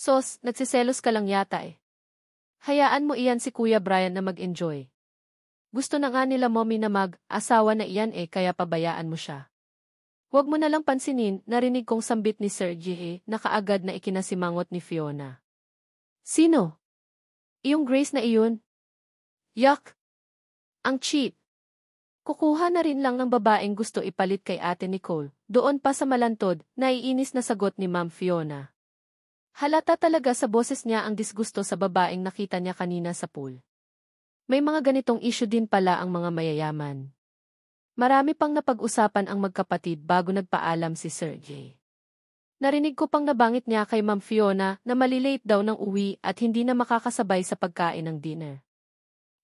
Sos, nagsiselos ka lang yata eh. Hayaan mo iyan si Kuya Brian na mag-enjoy. Gusto na nga nila mommy na mag-asawa na iyan eh kaya pabayaan mo siya. Huwag mo na lang pansinin, narinig kong sambit ni Sir G. na kaagad na ikinasimangot ni Fiona. Sino? Iyong Grace na iyon? Yuck! Ang cheap! Kukuha na rin lang ng babaeng gusto ipalit kay Ate Nicole. Doon pa sa malantod, naiinis na sagot ni Ma'am Fiona. Halata talaga sa boses niya ang disgusto sa babaeng nakita niya kanina sa pool. May mga ganitong issue din pala ang mga mayayaman. Marami pang napag-usapan ang magkapatid bago nagpaalam si Sir J. Narinig ko pang nabangit niya kay Ma'am Fiona na malilate daw ng uwi at hindi na makakasabay sa pagkain ng dinner.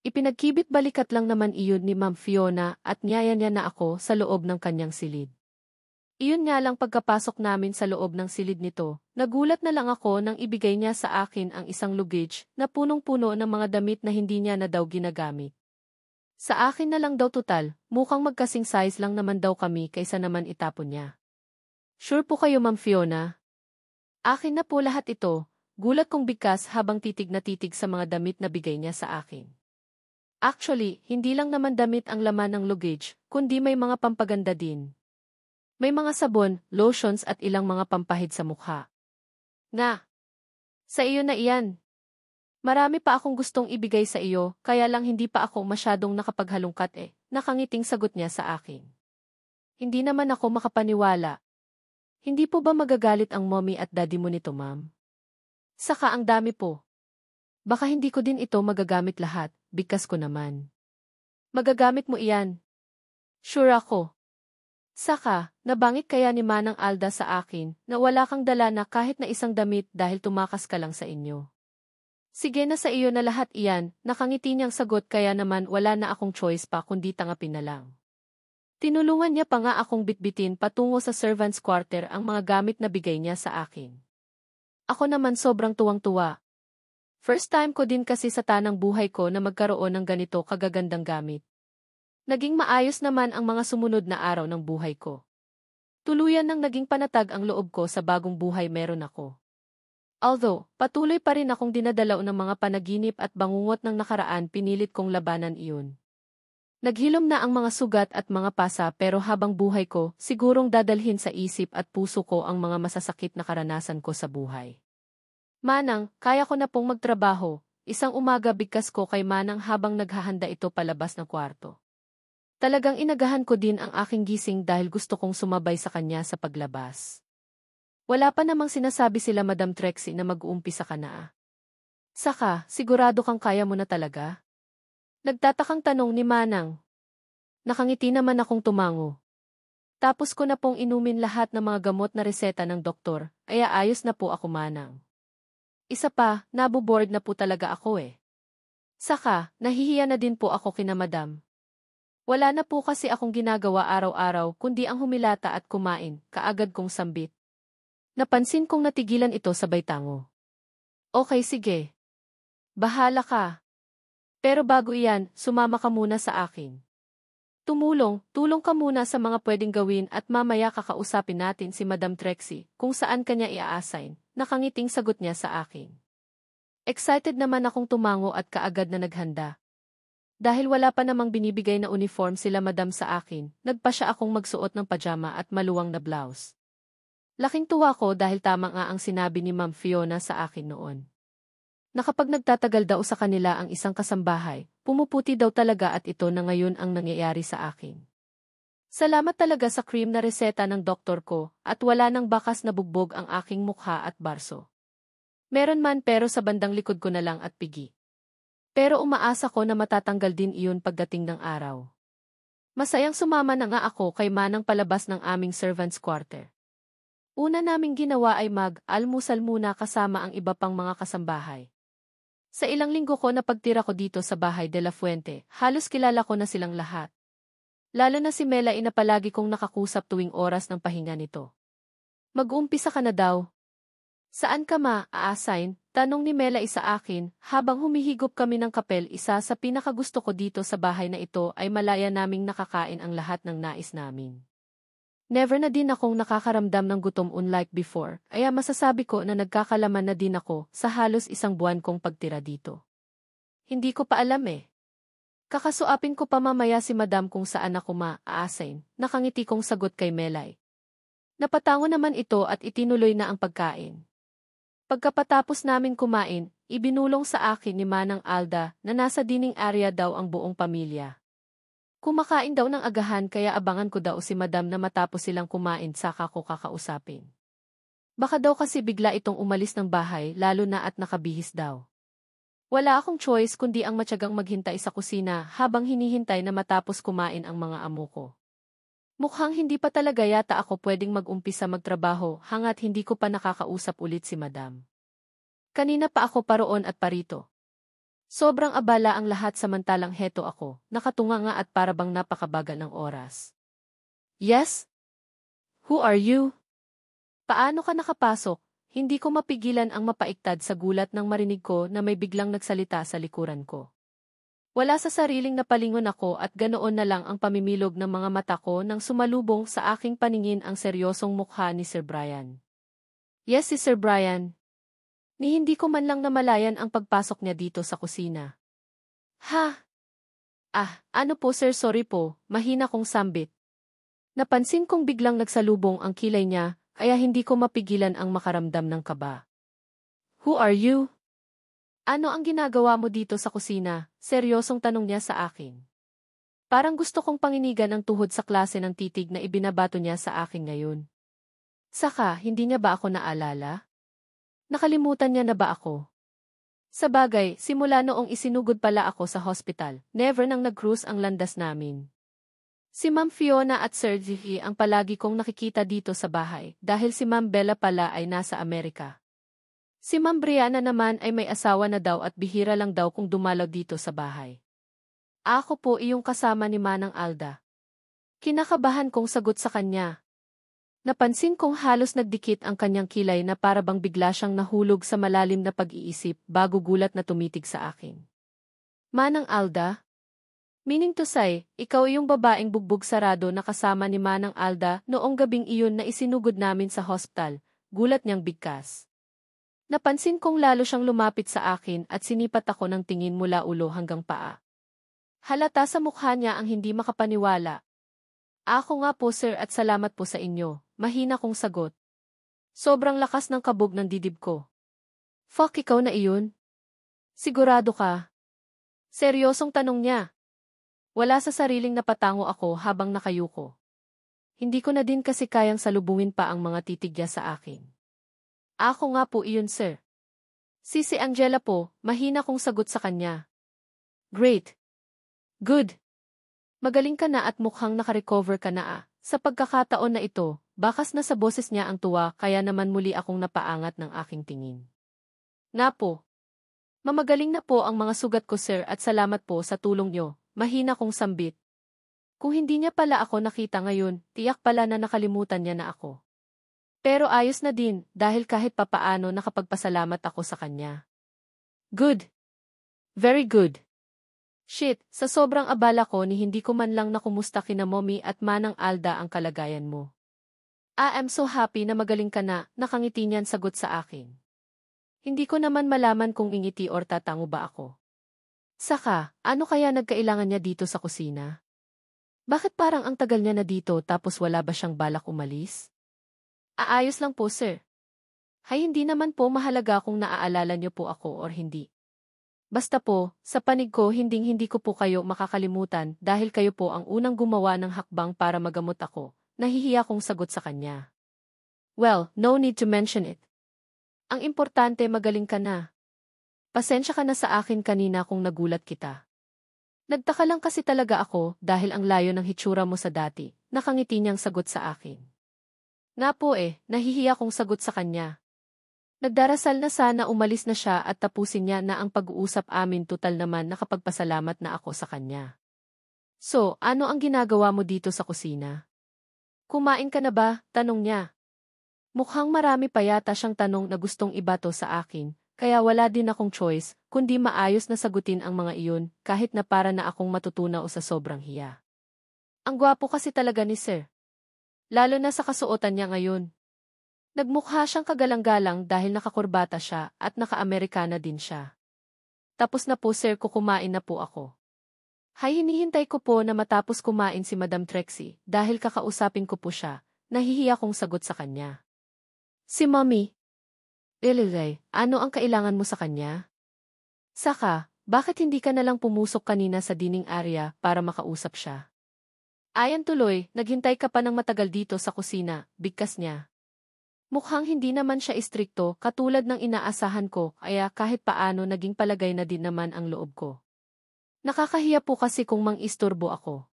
Ipinagkibit balikat lang naman iyon ni Ma'am Fiona at niyaya niya na ako sa loob ng kanyang silid. Iyon nga lang pagkapasok namin sa loob ng silid nito, nagulat na lang ako nang ibigay niya sa akin ang isang luggage na punong-puno ng mga damit na hindi niya na daw ginagamit. Sa akin na lang daw total, mukhang magkasing size lang naman daw kami kaysa naman itapon niya. Sure po kayo Ma'am Fiona? Akin na po lahat ito, gulat kong bigkas habang titig na titig sa mga damit na bigay niya sa akin. Actually, hindi lang naman damit ang laman ng luggage, kundi may mga pampaganda din. May mga sabon, lotions at ilang mga pampahid sa mukha. Nga! Sa iyo na iyan. Marami pa akong gustong ibigay sa iyo, kaya lang hindi pa ako masyadong nakapaghalungkat eh, nakangiting sagot niya sa akin. Hindi naman ako makapaniwala. Hindi po ba magagalit ang mommy at daddy mo nito ma'am? Saka ang dami po. Baka hindi ko din ito magagamit lahat, bigkas ko naman. Magagamit mo iyan. Sure ako. Saka, nabangit kaya ni Manang Alda sa akin na wala kang dala na kahit na isang damit dahil tumakas ka lang sa inyo. Sige na sa iyo na lahat iyan, nakangiti niyang sagot kaya naman wala na akong choice pa kundi tangapin na lang. Tinulungan niya pa nga akong bitbitin patungo sa servants' quarter ang mga gamit na bigay niya sa akin. Ako naman sobrang tuwang-tuwa. First time ko din kasi sa tanang buhay ko na magkaroon ng ganito kagagandang gamit. Naging maayos naman ang mga sumunod na araw ng buhay ko. Tuluyan nang naging panatag ang loob ko sa bagong buhay meron ako. Although, patuloy pa rin akong dinadalaw ng mga panaginip at bangungot ng nakaraan pinilit kong labanan iyon. Naghilom na ang mga sugat at mga pasa pero habang buhay ko, sigurong dadalhin sa isip at puso ko ang mga masasakit na karanasan ko sa buhay. Manang, kaya ko na pong magtrabaho, isang umaga bigkas ko kay Manang habang naghahanda ito palabas ng kwarto. Talagang inagahan ko din ang aking gising dahil gusto kong sumabay sa kanya sa paglabas. Wala pa namang sinasabi sila Madam Trixie na mag-uumpisa ka na. Saka, sigurado kang kaya mo na talaga? Nagtatakang tanong ni Manang. Nakangiti naman akong tumango. Tapos ko na pong inumin lahat ng mga gamot na reseta ng doktor, ay ayos na po ako Manang. Isa pa, naboboard na po talaga ako eh. Saka, nahihiya na din po ako kina Madam. Wala na po kasi akong ginagawa araw-araw kundi ang humilata at kumain, kaagad kong sambit. Napansin kong natigilan ito sabay tango. Okay sige. Bahala ka. Pero bago iyan, sumama ka muna sa akin. Tulong ka muna sa mga pwedeng gawin at mamaya kakausapin natin si Madam Trixie kung saan kanya i-assign, nakangiting sagot niya sa akin. Excited naman akong tumango at kaagad na naghanda. Dahil wala pa namang binibigay na uniform sila Madam sa akin, nagpa siya akong magsuot ng pajama at maluwang na blouse. Laking tuwa ko dahil tama nga ang sinabi ni Ma'am Fiona sa akin noon. Nakapag nagtatagal daw sa kanila ang isang kasambahay, pumuputi daw talaga at ito na ngayon ang nangyayari sa akin. Salamat talaga sa cream na reseta ng doktor ko at wala nang bakas na bugbog ang aking mukha at barso. Meron man pero sa bandang likod ko na lang at pigi. Pero umaasa ko na matatanggal din iyon pagdating ng araw. Masayang sumama na nga ako kay Manang palabas ng aming servants' quarter. Una naming ginawa ay mag-almusal muna kasama ang iba pang mga kasambahay. Sa ilang linggo ko na pagtira ko dito sa bahay de la Fuente, halos kilala ko na silang lahat. Lalo na si Mela na palagi kong nakakusap tuwing oras ng pahinga nito. Mag-uumpisa ka na daw. Saan ka ma-a-assign? Tanong ni Mela sa akin, habang humihigop kami ng kapel. Isa sa pinakagusto ko dito sa bahay na ito ay malaya naming nakakain ang lahat ng nais namin. Never na din akong nakakaramdam ng gutom unlike before, kaya masasabi ko na nagkakalaman na din ako sa halos isang buwan kong pagtira dito. Hindi ko pa alam eh. Kakasuapin ko pa mamaya si Madam kung saan ako ma-assign, nakangiti kong sagot kay Melay. Napatango naman ito at itinuloy na ang pagkain. Pagkapatapos namin kumain, ibinulong sa akin ni Manang Alda na nasa dining area daw ang buong pamilya. Kumakain daw ng agahan kaya abangan ko daw si Madam na matapos silang kumain saka ko kakausapin. Baka daw kasi bigla itong umalis ng bahay lalo na at nakabihis daw. Wala akong choice kundi ang matyagang maghintay sa kusina habang hinihintay na matapos kumain ang mga amo ko. Mukhang hindi pa talaga yata ako pwedeng mag-umpisa magtrabaho hangat hindi ko pa nakakausap ulit si Madam. Kanina pa ako paroon at parito. Sobrang abala ang lahat samantalang heto ako, nakatunga nga at parabang napakabagal ng oras. Yes? Who are you? Paano ka nakapasok? Hindi ko mapigilan ang mapaiktad sa gulat nang marinig ko na may biglang nagsalita sa likuran ko. Wala sa sariling napalingon ako at ganoon na lang ang pamimilog ng mga mata ko nang sumalubong sa aking paningin ang seryosong mukha ni Sir Brian. Yes, si Sir Brian. Ni hindi ko man lang namalayan ang pagpasok niya dito sa kusina. Ha? Ano po sir, sorry po, mahina kong sambit. Napansin kong biglang nagsalubong ang kilay niya, kaya hindi ko mapigilan ang makaramdam ng kaba. Who are you? Ano ang ginagawa mo dito sa kusina? Seryosong tanong niya sa akin. Parang gusto kong panginigan ang tuhod sa klase ng titig na ibinabato niya sa akin ngayon. Saka, hindi niya ba ako naalala? Nakalimutan niya na ba ako? Sa bagay, simula noong isinugod pala ako sa hospital, never nang nag-cruise ang landas namin. Si Ma'am Fiona at Sir G ang palagi kong nakikita dito sa bahay dahil si Ma'am Bella pala ay nasa Amerika. Si Ma'am Brianna naman ay may asawa na daw at bihira lang daw kung dumalaw dito sa bahay. Ako po iyong kasama ni Manang Alda. Kinakabahan kong sagot sa kanya. Napansin kong halos nagdikit ang kanyang kilay na parabang bigla siyang nahulog sa malalim na pag-iisip bago gulat na tumitig sa akin. Manang Alda? Meaning to say, ikaw yung babaeng bugbog sarado na kasama ni Manang Alda noong gabing iyon na isinugod namin sa hospital, gulat niyang bigkas. Napansin kong lalo siyang lumapit sa akin at sinipat ako ng tingin mula ulo hanggang paa. Halata sa mukha niya ang hindi makapaniwala. Ako nga po sir at salamat po sa inyo. Mahina kong sagot. Sobrang lakas ng kabog ng dibdib ko. Fuck, ikaw na iyon? Sigurado ka? Seryosong tanong niya. Wala sa sariling napatango ako habang nakayuko. Hindi ko na din kasi kayang salubungin pa ang mga titig niya sa akin. Ako nga po iyon sir. Si Angela po, mahina kong sagot sa kanya. Great. Good. Magaling ka na at mukhang nakarecover ka na . Sa pagkakataon na ito, bakas na sa boses niya ang tuwa kaya naman muli akong napaangat ng aking tingin. Nga po. Mamagaling na po ang mga sugat ko sir at salamat po sa tulong niyo, mahina kong sambit. Kung hindi niya pala ako nakita ngayon, tiyak pala na nakalimutan niya na ako. Pero ayos na din dahil kahit papaano nakapagpasalamat ako sa kanya. Good. Very good. Shit, sa sobrang abala ko ni hindi ko man lang nakumusta kina Mommy at Manang Alda ang kalagayan mo. I'm so happy na magaling ka na, nakangiti niyan sagot sa akin. Hindi ko naman malaman kung ingiti or tatango ba ako. Saka, ano kaya nagkailangan niya dito sa kusina? Bakit parang ang tagal niya na dito tapos wala ba siyang balak umalis? Aayos lang po sir. Hay hindi naman po mahalaga kung naaalala niyo po ako or hindi. Basta po, sa panig ko hindi ko po kayo makakalimutan dahil kayo po ang unang gumawa ng hakbang para magamot ako, nahihiya kong sagot sa kanya. Well, no need to mention it. Ang importante magaling ka na. Pasensya ka na sa akin kanina kung nagulat kita. Nagtaka lang kasi talaga ako dahil ang layo ng hitsura mo sa dati, nakangiti niyang sagot sa akin. Nga po nahihiya kong sagot sa kanya. Nagdarasal na sana umalis na siya at tapusin niya na ang pag-uusap amin total naman nakapagpasalamat na ako sa kanya. So, ano ang ginagawa mo dito sa kusina? Kumain ka na ba? Tanong niya. Mukhang marami pa yata siyang tanong na gustong ibato sa akin, kaya wala din akong choice, kundi maayos na sagutin ang mga iyon kahit na para na akong matutunaw sa sobrang hiya. Ang gwapo kasi talaga ni Sir. Lalo na sa kasuotan niya ngayon. Nagmukha siyang kagalang-galang dahil nakakurbata siya at naka-Amerikana din siya. Tapos na po sir, kukumain na po ako. Hay, hinihintay ko po na matapos kumain si Madam Trixie dahil kakausapin ko po siya. Nahihiya kong sagot sa kanya. Si Mommy. Ililay, ano ang kailangan mo sa kanya? Saka, bakit hindi ka nalang pumusok kanina sa dining area para makausap siya? Ayan tuloy, naghintay ka pa ng matagal dito sa kusina, bigkas niya. Mukhang hindi naman siya istrikto katulad ng inaasahan ko kaya kahit paano naging palagay na din naman ang loob ko. Nakakahiya po kasi kung mang-istorbo ako.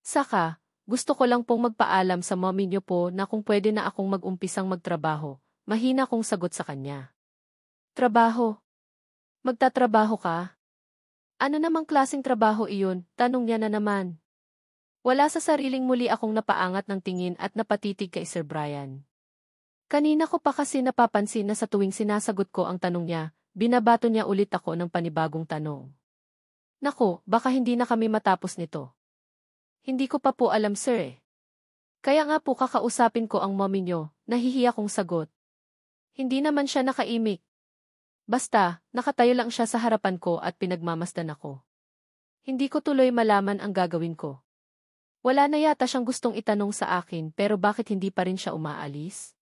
Saka, gusto ko lang pong magpaalam sa mommy niyo po na kung pwede na akong mag-umpisang magtrabaho, mahina kong sagot sa kanya. Trabaho? Magtatrabaho ka? Ano namang klaseng trabaho iyon? Tanong niya na naman. Wala sa sariling muli akong napaangat ng tingin at napatitig kay Sir Brian. Kanina ko pa kasi napapansin na sa tuwing sinasagot ko ang tanong niya, binabato niya ulit ako ng panibagong tanong. Nako, baka hindi na kami matapos nito. Hindi ko pa po alam sir eh. Kaya nga po kakausapin ko ang mommy niyo, nahihiya kong sagot. Hindi naman siya nakaimik. Basta, nakatayo lang siya sa harapan ko at pinagmamasdan ako. Hindi ko tuloy malaman ang gagawin ko. Wala na yata siyang gustong itanong sa akin pero bakit hindi pa rin siya umaalis?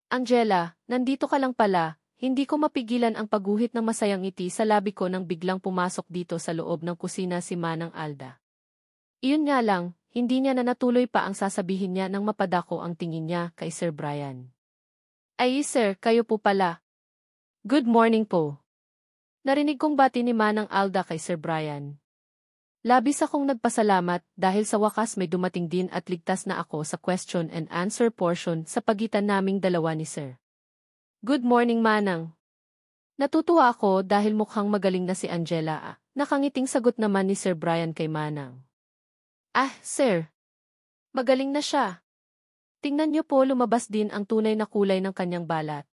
Angela, nandito ka lang pala, hindi ko mapigilan ang pagguhit ng masayang ngiti sa labi ko nang biglang pumasok dito sa loob ng kusina si Manang Alda. Iyon nga lang, hindi niya na natuloy pa ang sasabihin niya nang mapadako ang tingin niya kay Sir Brian. Ay sir, kayo po pala. Good morning po. Narinig kong bati ni Manang Alda kay Sir Brian. Labis akong nagpasalamat dahil sa wakas may dumating din at ligtas na ako sa question and answer portion sa pagitan naming dalawa ni Sir. Good morning Manang. Natutuwa ako dahil mukhang magaling na si Angela. Nakangiting sagot naman ni Sir Brian kay Manang. Ah, Sir. Magaling na siya. Tingnan niyo po lumabas din ang tunay na kulay ng kanyang balat.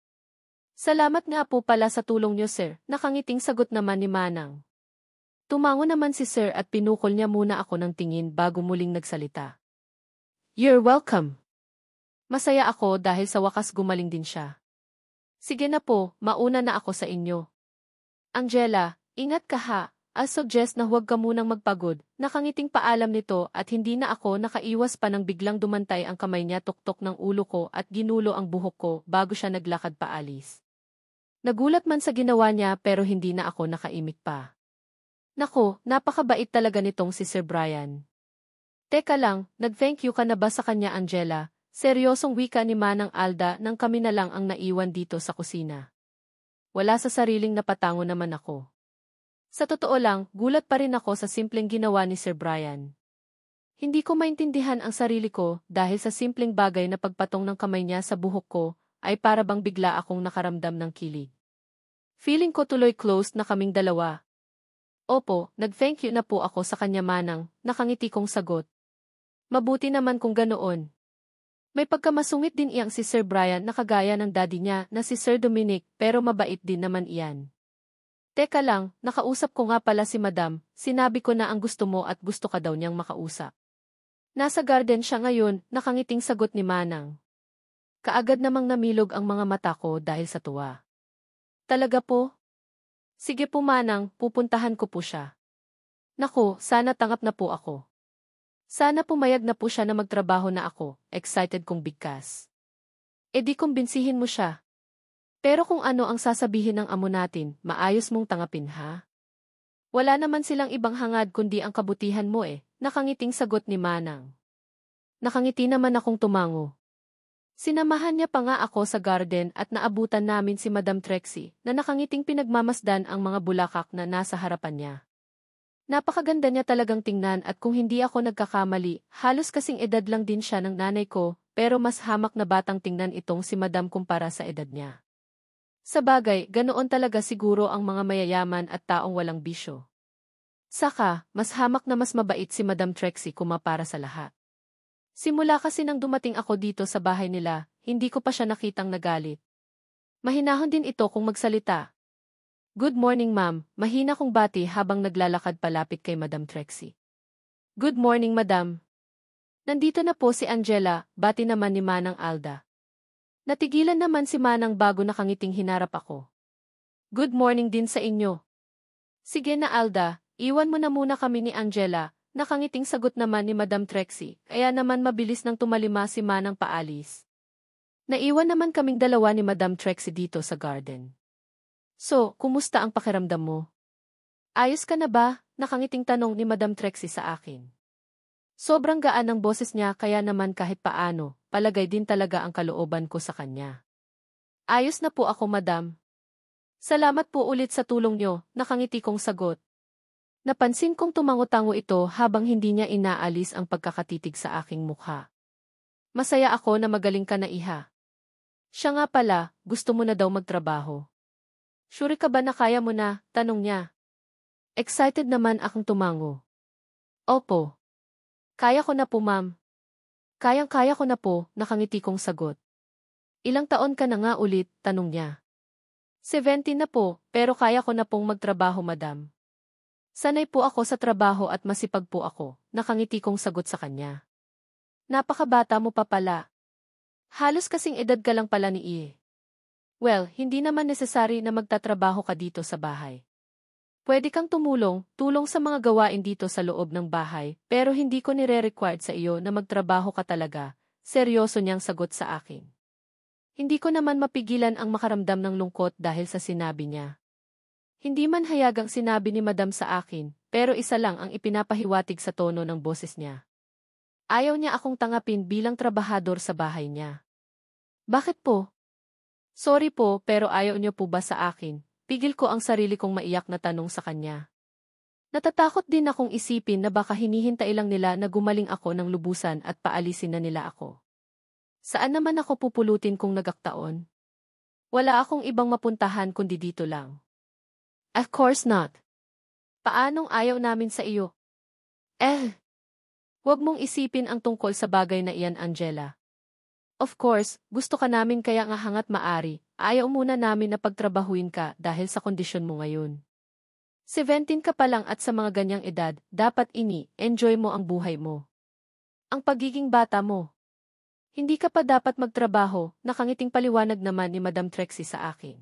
Salamat nga po pala sa tulong niyo Sir, nakangiting sagot naman ni Manang. Tumango naman si Sir at pinukol niya muna ako ng tingin bago muling nagsalita. You're welcome. Masaya ako dahil sa wakas gumaling din siya. Sige na po, mauna na ako sa inyo. Angela, ingat ka ha. I'll suggest na huwag ka munang magpagod. Nakangiting paalam nito at hindi na ako nakaiwas pa nang biglang dumantay ang kamay niya tuktok ng ulo ko at ginulo ang buhok ko bago siya naglakad paalis. Nagulat man sa ginawa niya pero hindi na ako nakaimik pa. Nako, napakabait talaga nitong si Sir Brian. Teka lang, nag-thank you ka na ba sa kanya Angela? Seryosong wika ni Manang Alda nang kami na lang ang naiwan dito sa kusina. Wala sa sariling napatango naman ako. Sa totoo lang, gulat pa rin ako sa simpleng ginawa ni Sir Brian. Hindi ko maintindihan ang sarili ko dahil sa simpleng bagay na pagpatong ng kamay niya sa buhok ko ay para bang bigla akong nakaramdam ng kilig. Feeling ko tuloy closed na kaming dalawa. Opo, nag-thank you na po ako sa kanya Manang, nakangiti kong sagot. Mabuti naman kung ganoon. May pagkamasungit din iyang si Sir Brian na kagaya ng daddy niya na si Sir Dominic pero mabait din naman iyan. Teka lang, nakausap ko nga pala si Madam, sinabi ko na ang gusto mo at gusto ka daw niyang makausap. Nasa garden siya ngayon, nakangiting sagot ni Manang. Kaagad namang namilog ang mga mata ko dahil sa tuwa. Talaga po? Sige po Manang, pupuntahan ko po siya. Naku, sana tanggap na po ako. Sana pumayag na po siya na magtrabaho na ako, excited kong bigkas. E di kumbinsihin mo siya. Pero kung ano ang sasabihin ng amo natin, maayos mong tanggapin ha? Wala naman silang ibang hangad kundi ang kabutihan mo nakangiting sagot ni Manang. Nakangiti naman akong tumango. Sinamahan niya pa nga ako sa garden at naabutan namin si Madam Trixie na nakangiting pinagmamasdan ang mga bulakak na nasa harapan niya. Napakaganda niya talagang tingnan at kung hindi ako nagkakamali, halos kasing edad lang din siya ng nanay ko, pero mas hamak na batang tingnan itong si Madam kumpara sa edad niya. Sa bagay, ganoon talaga siguro ang mga mayayaman at taong walang bisyo. Saka, mas hamak na mas mabait si Madam Trixie kumpara sa lahat. Simula kasi nang dumating ako dito sa bahay nila, hindi ko pa siya nakitang nagalit. Mahinahon din ito kung magsalita. Good morning ma'am, mahina kong bati habang naglalakad palapit kay Madam Trixie. Good morning madam. Nandito na po si Angela, bati naman ni Manang Alda. Natigilan naman si Manang bago nakangiting hinarap ako. Good morning din sa inyo. Sige na Alda, iwan mo na muna kami ni Angela, nakangiting sagot naman ni Madam Trixie, kaya naman mabilis nang tumalima si Manang paalis. Naiwan naman kaming dalawa ni Madam Trixie dito sa garden. So, kumusta ang pakiramdam mo? Ayos ka na ba? Nakangiting tanong ni Madam Trixie sa akin. Sobrang gaan ng boses niya kaya naman kahit paano, palagay din talaga ang kalooban ko sa kanya. Ayos na po ako madam. Salamat po ulit sa tulong niyo, nakangiti kong sagot. Napansin kong tumango-tango ito habang hindi niya inaalis ang pagkakatitig sa aking mukha. Masaya ako na magaling ka na iha. Siya nga pala, gusto mo na daw magtrabaho. Sure ka ba na kaya mo na? Tanong niya. Excited naman akong tumango. Opo. Kaya ko na po ma'am. Kayang-kaya ko na po, nakangiti kong sagot. Ilang taon ka na nga ulit, tanong niya. 17 na po, pero kaya ko na pong magtrabaho madam. Sanay po ako sa trabaho at masipag po ako, nakangiti kong sagot sa kanya. Napakabata mo pa pala. Halos kasing edad ka lang pala ni Iye. Well, hindi naman necessary na magtatrabaho ka dito sa bahay. Pwede kang tulong sa mga gawain dito sa loob ng bahay, pero hindi ko nire-required sa iyo na magtrabaho ka talaga, seryoso niyang sagot sa akin. Hindi ko naman mapigilan ang makaramdam ng lungkot dahil sa sinabi niya. Hindi man hayagang sinabi ni Madam sa akin, pero isa lang ang ipinapahiwatig sa tono ng boses niya. Ayaw niya akong tangapin bilang trabahador sa bahay niya. Bakit po? Sorry po, pero ayaw niyo po ba sa akin? Pigil ko ang sarili kong maiyak na tanong sa kanya. Natatakot din akong isipin na baka hinihintay lang nila na gumaling ako ng lubusan at paalisin na nila ako. Saan naman ako pupulutin kung nagaktaon? Wala akong ibang mapuntahan kundi dito lang. Of course not. Paanong ayaw namin sa iyo? Huwag mong isipin ang tungkol sa bagay na iyan, Angela. Of course, gusto ka namin kaya nga hangat maari, ayaw muna namin na pagtrabahuin ka dahil sa kondisyon mo ngayon. 17 ka pa lang at sa mga ganyang edad, dapat enjoy mo ang buhay mo. Ang pagiging bata mo. Hindi ka pa dapat magtrabaho, nakangiting paliwanag naman ni Madam Trixie sa akin.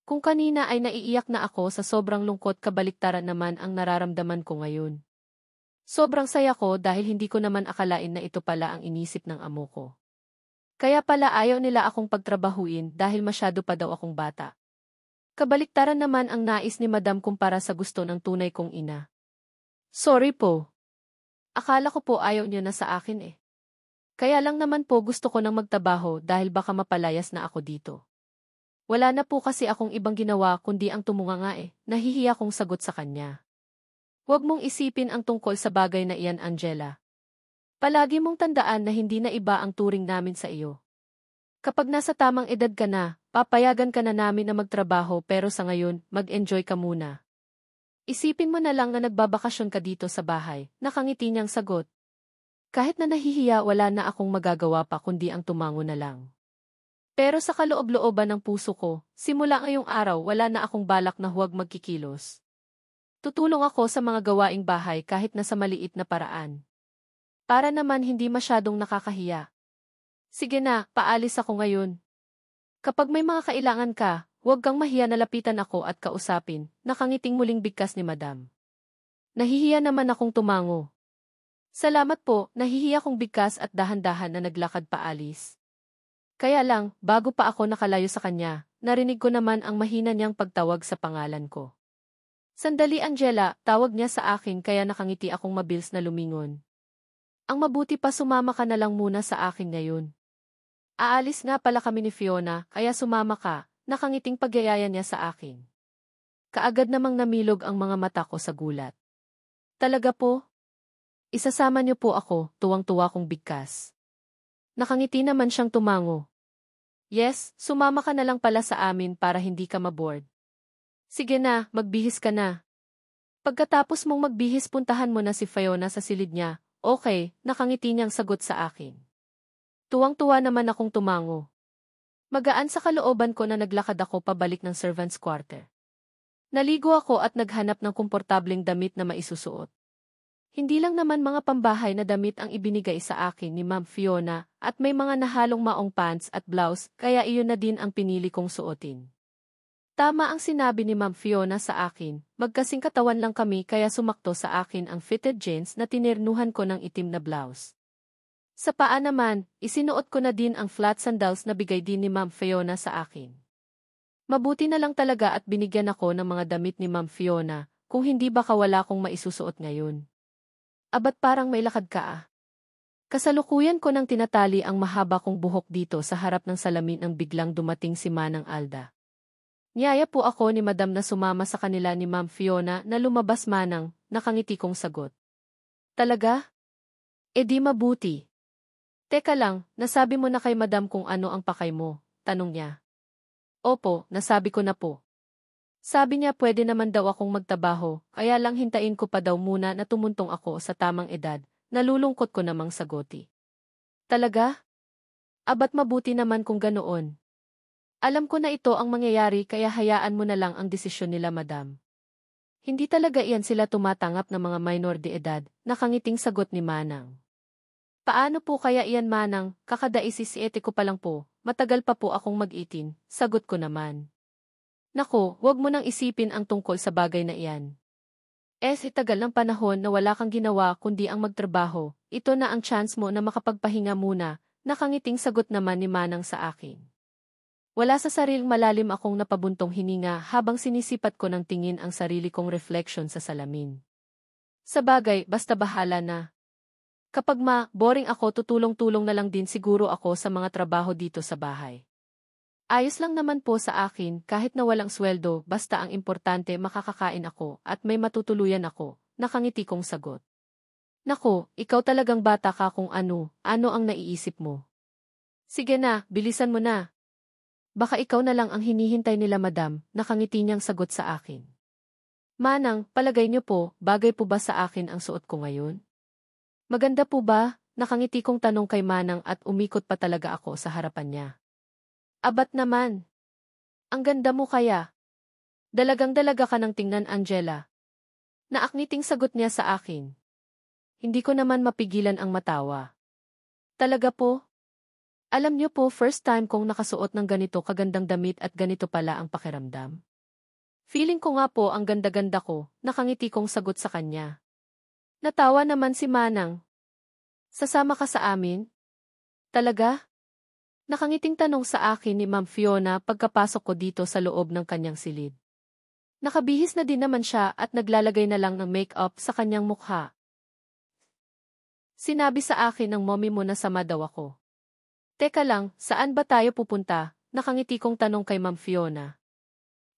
Kung kanina ay naiiyak na ako sa sobrang lungkot, kabaliktaran naman ang nararamdaman ko ngayon. Sobrang saya ko dahil hindi ko naman akalain na ito pala ang inisip ng amo ko. Kaya pala ayaw nila akong pagtrabahuin dahil masyado pa daw akong bata. Kabaliktaran naman ang nais ni Madam kumpara sa gusto ng tunay kong ina. Sorry po. Akala ko po ayaw niyo na sa akin eh. Kaya lang naman po gusto ko nang magtrabaho dahil baka mapalayas na ako dito. Wala na po kasi akong ibang ginawa kundi ang tumunga nga eh, nahihiya kong sagot sa kanya. Huwag mong isipin ang tungkol sa bagay na iyan, Angela. Palagi mong tandaan na hindi na iba ang turing namin sa iyo. Kapag nasa tamang edad ka na, papayagan ka na namin na magtrabaho pero sa ngayon, mag-enjoy ka muna. Isipin mo na lang na nagbabakasyon ka dito sa bahay, nakangiti niyang sagot. Kahit na nahihiya wala na akong magagawa pa kundi ang tumango na lang. Pero sa kaloob-looban ng puso ko, simula ngayong araw wala na akong balak na huwag magkikilos. Tutulong ako sa mga gawaing bahay kahit na sa maliit na paraan. Para naman hindi masyadong nakakahiya. Sige na, paalis ako ngayon. Kapag may mga kailangan ka, huwag kang mahiya na lapitan ako at kausapin, nakangiting muling bigkas ni Madam. Nahihiya naman akong tumango. Salamat po, nahihiya kong bigkas at dahan-dahan na naglakad paalis. Kaya lang, bago pa ako nakalayo sa kanya, narinig ko naman ang mahina niyang pagtawag sa pangalan ko. Sandali Angela, tawag niya sa akin kaya nakangiti akong mabilis na lumingon. Ang mabuti pa sumama ka na lang muna sa akin ngayon. Aalis nga pala kami ni Fiona, kaya sumama ka, nakangiting pagyayaya niya sa akin. Kaagad namang namilog ang mga mata ko sa gulat. Talaga po? Isasama niyo po ako, tuwang-tuwa kong bigkas. Nakangiti naman siyang tumango. Yes, sumama ka na lang pala sa amin para hindi ka maboard. Sige na, magbihis ka na. Pagkatapos mong magbihis puntahan mo na si Fiona sa silid niya. Okay, nakangiti niyang sagot sa akin. Tuwang-tuwa naman akong tumango. Magaan sa kalooban ko na naglakad ako pabalik ng servants' quarter. Naligo ako at naghanap ng komportableng damit na maisusuot. Hindi lang naman mga pambahay na damit ang ibinigay sa akin ni Ma'am Fiona at may mga nahalong maong pants at blouse kaya iyon na din ang pinili kong suotin. Tama ang sinabi ni Ma'am Fiona sa akin, magkasing katawan lang kami kaya sumakto sa akin ang fitted jeans na tinirnuhan ko ng itim na blouse. Sa paa naman, isinuot ko na din ang flat sandals na bigay din ni Ma'am Fiona sa akin. Mabuti na lang talaga at binigyan ako ng mga damit ni Ma'am Fiona, kung hindi baka wala kong maisusuot ngayon. Abat parang may lakad ka ah. Kasalukuyan ko nang tinatali ang mahaba kong buhok dito sa harap ng salamin nang biglang dumating si Manang Alda. Niyaya po ako ni Madam na sumama sa kanila ni Ma'am Fiona na lumabas Manang, nakangiti kong sagot. Talaga? E di mabuti. Teka lang, nasabi mo na kay Madam kung ano ang pakay mo, tanong niya. Opo, nasabi ko na po. Sabi niya pwede naman daw akong magtabaho, kaya lang hintayin ko pa daw muna na tumuntong ako sa tamang edad, nalulungkot ko namang sagoti. Talaga? Abat mabuti naman kung ganoon. Alam ko na ito ang mangyayari kaya hayaan mo na lang ang desisyon nila Madam. Hindi talaga iyan sila tumatanggap ng mga minor de edad, nakangiting sagot ni Manang. Paano po kaya iyan Manang, kakadaisisiete ko pa lang po, matagal pa po akong mag-18, sagot ko naman. Nako, wag mo nang isipin ang tungkol sa bagay na iyan. Tagal ng panahon na wala kang ginawa kundi ang magtrabaho, ito na ang chance mo na makapagpahinga muna, nakangiting sagot naman ni Manang sa akin. Wala sa sariling malalim akong napabuntong hininga habang sinisipat ko ng tingin ang sarili kong reflection sa salamin. Sa bagay, basta bahala na. Kapag boring ako tutulong-tulong na lang din siguro ako sa mga trabaho dito sa bahay. Ayos lang naman po sa akin kahit na walang sweldo basta ang importante makakakain ako at may matutuluyan ako, nakangiti kong sagot. Nako, ikaw talagang bata ka kung ano ang naiisip mo. Sige na, bilisan mo na. Baka ikaw na lang ang hinihintay nila Madam, nakangiti niyang sagot sa akin. Manang, palagay niyo po, bagay po ba sa akin ang suot ko ngayon? Maganda po ba? Nakangiti kong tanong kay Manang at umikot pa talaga ako sa harapan niya. Abat naman. Ang ganda mo kaya. Dalagang-dalaga ka ng tingnan Angela. Naakniting sagot niya sa akin. Hindi ko naman mapigilan ang matawa. Talaga po? Alam niyo po first time kong nakasuot ng ganito kagandang damit at ganito pala ang pakiramdam. Feeling ko nga po ang ganda-ganda ko, nakangiti kong sagot sa kanya. Natawa naman si Manang. Sasama ka sa amin? Talaga? Nakangiting tanong sa akin ni Ma'am Fiona pagkapasok ko dito sa loob ng kanyang silid. Nakabihis na din naman siya at naglalagay na lang ng make-up sa kanyang mukha. Sinabi sa akin ng mommy mo na sama daw ako. Teka lang, saan ba tayo pupunta? Nakangiti kong tanong kay Ma'am Fiona.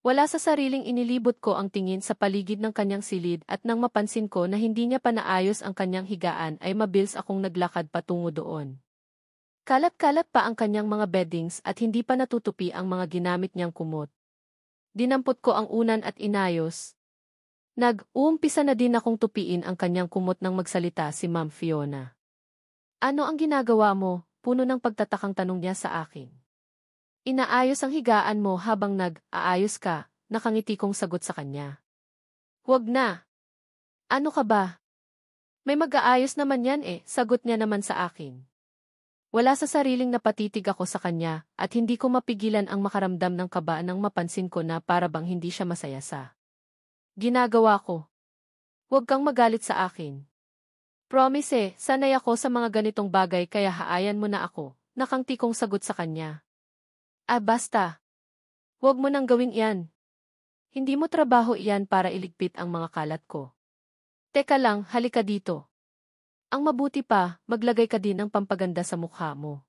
Wala sa sariling inilibot ko ang tingin sa paligid ng kanyang silid at nang mapansin ko na hindi niya pa naayos ang kanyang higaan ay mabilis akong naglakad patungo doon. Kalat-kalat pa ang kanyang mga beddings at hindi pa natutupi ang mga ginamit niyang kumot. Dinampot ko ang unan at inayos. Uumpisa na din akong tupiin ang kanyang kumot nang magsalita si Ma'am Fiona. Ano ang ginagawa mo? Puno ng pagtatakang tanong niya sa akin. Inaayos ang higaan mo habang aayos ka, nakangiti kong sagot sa kanya. Huwag na. Ano ka ba? May mag-aayos naman yan sagot niya naman sa akin. Wala sa sariling napatitig ako sa kanya at hindi ko mapigilan ang makaramdam ng kaba nang mapansin ko na para bang hindi siya masaya sa ginagawa ko. Huwag kang magalit sa akin. Promise sanay ako sa mga ganitong bagay kaya haayan mo na ako, nakangiti kong sagot sa kanya. Basta. Huwag mo nang gawing iyan. Hindi mo trabaho iyan para iligpit ang mga kalat ko. Teka lang, halika dito. Ang mabuti pa, maglagay ka din ng pampaganda sa mukha mo.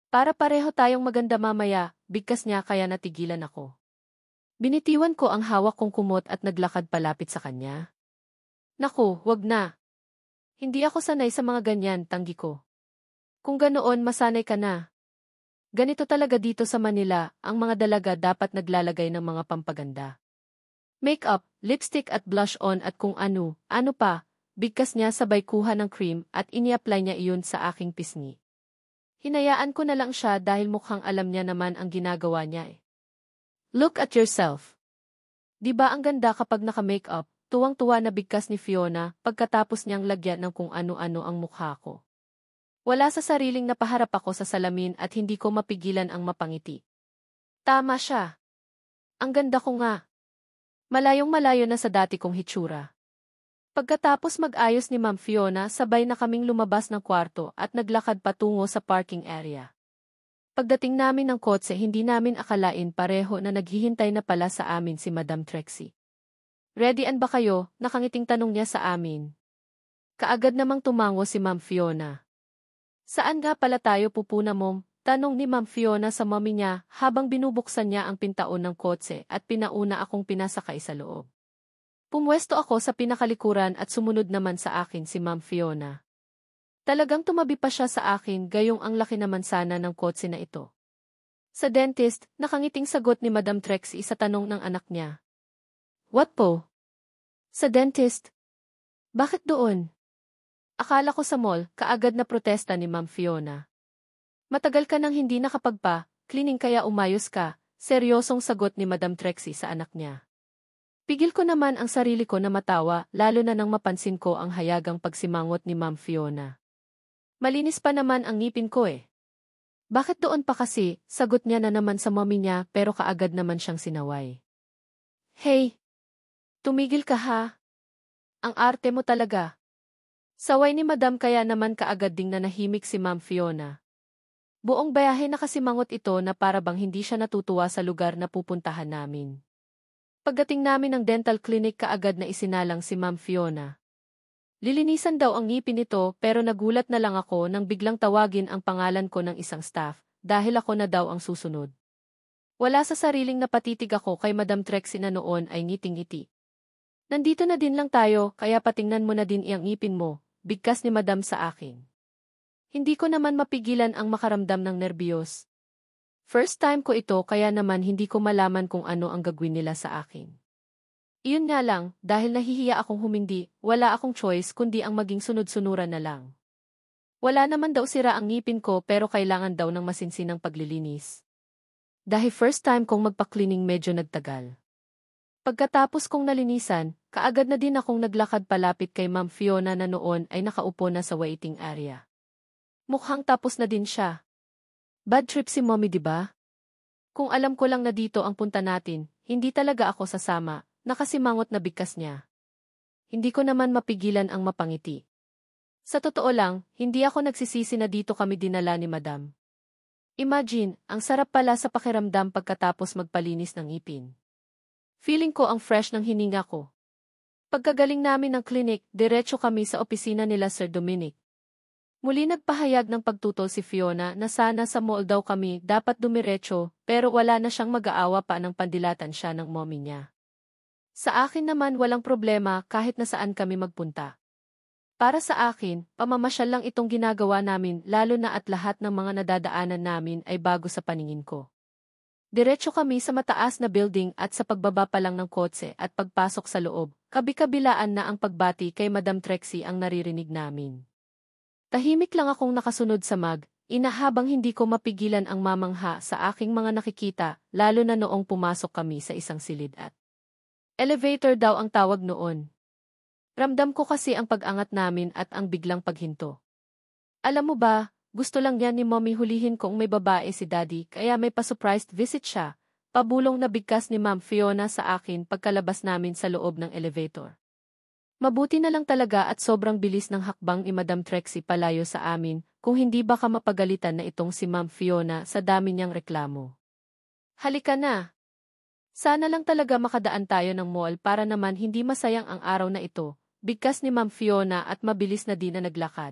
Para pareho tayong maganda mamaya, bigkas niya kaya natigilan ako. Binitiwan ko ang hawak kong kumot at naglakad palapit sa kanya. Naku, wag na. Hindi ako sanay sa mga ganyan, tanggi ko. Kung ganoon masanay ka na. Ganito talaga dito sa Manila, ang mga dalaga dapat naglalagay ng mga pampaganda. Makeup, lipstick at blush on at kung ano pa, bigkas niya sabay kuha ng cream at ini-apply niya iyon sa aking pisngi. Hinayaan ko na lang siya dahil mukhang alam niya naman ang ginagawa niya Look at yourself. Di ba ang ganda kapag naka-makeup, tuwang-tuwa na bigkas ni Fiona pagkatapos niyang lagyan ng kung ano-ano ang mukha ko. Wala sa sariling napaharap ako sa salamin at hindi ko mapigilan ang mapangiti. Tama siya. Ang ganda ko nga. Malayong-malayo na sa dati kong hitsura. Pagkatapos mag-ayos ni Ma'am Fiona, sabay na kaming lumabas ng kwarto at naglakad patungo sa parking area. Pagdating namin ng kotse, hindi namin akalain pareho na naghihintay na pala sa amin si Madam Trixie. "Ready-an ba kayo?" Nakangiting tanong niya sa amin. Kaagad namang tumango si Ma'am Fiona. "Saan nga pala tayo pupuna, Mom?" Tanong ni Ma'am Fiona sa mommy niya habang binubuksan niya ang pintaon ng kotse at pinauna akong pinasakay sa loob. Pumwesto ako sa pinakalikuran at sumunod naman sa akin si Ma'am Fiona. Talagang tumabi pa siya sa akin gayong ang laki naman sana ng kotse na ito. Sa dentist, nakangiting sagot ni Madam Trixie sa tanong ng anak niya. "What po?" "Sa dentist." "Bakit doon?" "Akala ko sa mall," kaagad na protesta ni Ma'am Fiona. "Matagal ka nang hindi nakapagpa-cleaning kaya umayos ka," seryosong sagot ni Madam Trixie sa anak niya. Pigil ko naman ang sarili ko na matawa, lalo na nang mapansin ko ang hayagang pagsimangot ni Ma'am Fiona. "Malinis pa naman ang ngipin ko eh." "Bakit doon pa kasi?" Sagot niya na naman sa mommy niya pero kaagad naman siyang sinaway. "Hey! Tumigil ka ha! Ang arte mo talaga." Saway ni Madam kaya naman kaagad ding nanahimik si Ma'am Fiona. Buong bayahe nakasimangot ito na para bang hindi siya natutuwa sa lugar na pupuntahan namin. Pagdating namin ng dental clinic kaagad na isinalang si Ma'am Fiona. Lilinisan daw ang ngipin nito pero nagulat na lang ako nang biglang tawagin ang pangalan ko ng isang staff dahil ako na daw ang susunod. Wala sa sariling napatitig ako kay Madam Trixie na noon ay ngiting-ngiti. "Nandito na din lang tayo kaya patingnan mo na din iyang ngipin mo," bigkas ni Madam sa akin. Hindi ko naman mapigilan ang makaramdam ng nerbiyos. First time ko ito kaya naman hindi ko malaman kung ano ang gagawin nila sa akin. Iyon nga lang, dahil nahihiya akong humindi, wala akong choice kundi ang maging sunod-sunuran na lang. Wala naman daw sira ang ngipin ko pero kailangan daw ng masinsinang paglilinis. Dahil first time kong magpa-cleaning medyo nagtagal. Pagkatapos kong nalinisan, kaagad na din akong naglakad palapit kay Ma'am Fiona na noon ay nakaupo na sa waiting area. Mukhang tapos na din siya. Bad trip si mommy, di ba? Kung alam ko lang na dito ang punta natin, hindi talaga ako sasama, nakasimangot na bigkas niya. Hindi ko naman mapigilan ang mapangiti. Sa totoo lang, hindi ako nagsisisi na dito kami dinala ni Madam. Imagine, ang sarap pala sa pakiramdam pagkatapos magpalinis ng ngipin. Feeling ko ang fresh ng hininga ko. Pagkagaling namin ng clinic, diretso kami sa opisina nila Sir Dominic. Muli nagpahayag ng pagtutol si Fiona na sana sa mall daw kami dapat dumiretso pero wala na siyang mag-aawa pa ng pandilatan siya ng mommy niya. Sa akin naman walang problema kahit na saan kami magpunta. Para sa akin, pamamasyal lang itong ginagawa namin lalo na at lahat ng mga nadadaanan namin ay bago sa paningin ko. Diretso kami sa mataas na building at sa pagbaba pa lang ng kotse at pagpasok sa loob, kabi-kabilaan na ang pagbati kay Madam Trixie ang naririnig namin. Tahimik lang akong nakasunod sa mag-ina habang hindi ko mapigilan ang mamangha sa aking mga nakikita, lalo na noong pumasok kami sa isang silid at elevator daw ang tawag noon. Ramdam ko kasi ang pag-angat namin at ang biglang paghinto. Alam mo ba, gusto lang yan ni mommy hulihin kung may babae si daddy kaya may pa-surprised visit siya, pabulong na bigkas ni Ma'am Fiona sa akin pagkalabas namin sa loob ng elevator. Mabuti na lang talaga at sobrang bilis ng hakbang ni Madam Trixie palayo sa amin kung hindi baka mapagalitan na itong si Ma'am Fiona sa dami niyang reklamo. "Halika na. Sana lang talaga makadaan tayo ng mall para naman hindi masayang ang araw na ito," bigkas ni Ma'am Fiona at mabilis na din na naglakad.